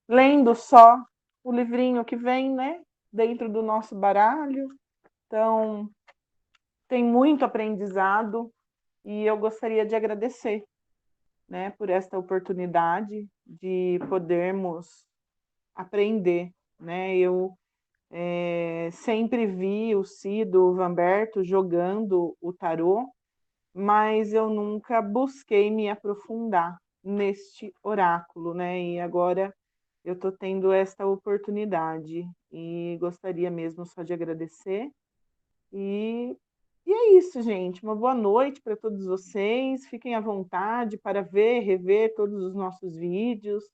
lendo só o livrinho que vem, né, dentro do nosso baralho. Então, tem muito aprendizado e eu gostaria de agradecer, né, por esta oportunidade de podermos aprender, né? Eu sempre vi o Cido, o Vanberto jogando o tarô, mas eu nunca busquei me aprofundar neste oráculo, né? E agora eu estou tendo esta oportunidade e gostaria mesmo só de agradecer. E é isso, gente. Uma boa noite para todos vocês. Fiquem à vontade para ver, rever todos os nossos vídeos.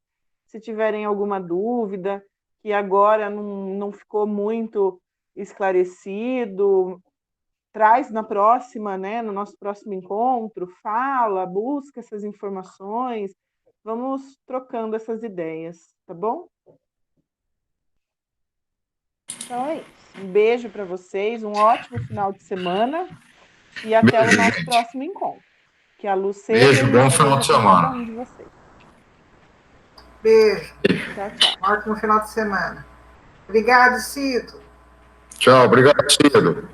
Se tiverem alguma dúvida, que agora não ficou muito esclarecido, traz na próxima, né, no nosso próximo encontro, fala, busca essas informações, vamos trocando essas ideias, tá bom? Então é isso. Um beijo para vocês, um ótimo final de semana e até o nosso próximo encontro. Que a luz seja Beijo, bom final de semana. Cada um de vocês. Beijo. Tchau, tchau. Ótimo final de semana. Obrigado, Cido. Tchau, obrigado, Cido.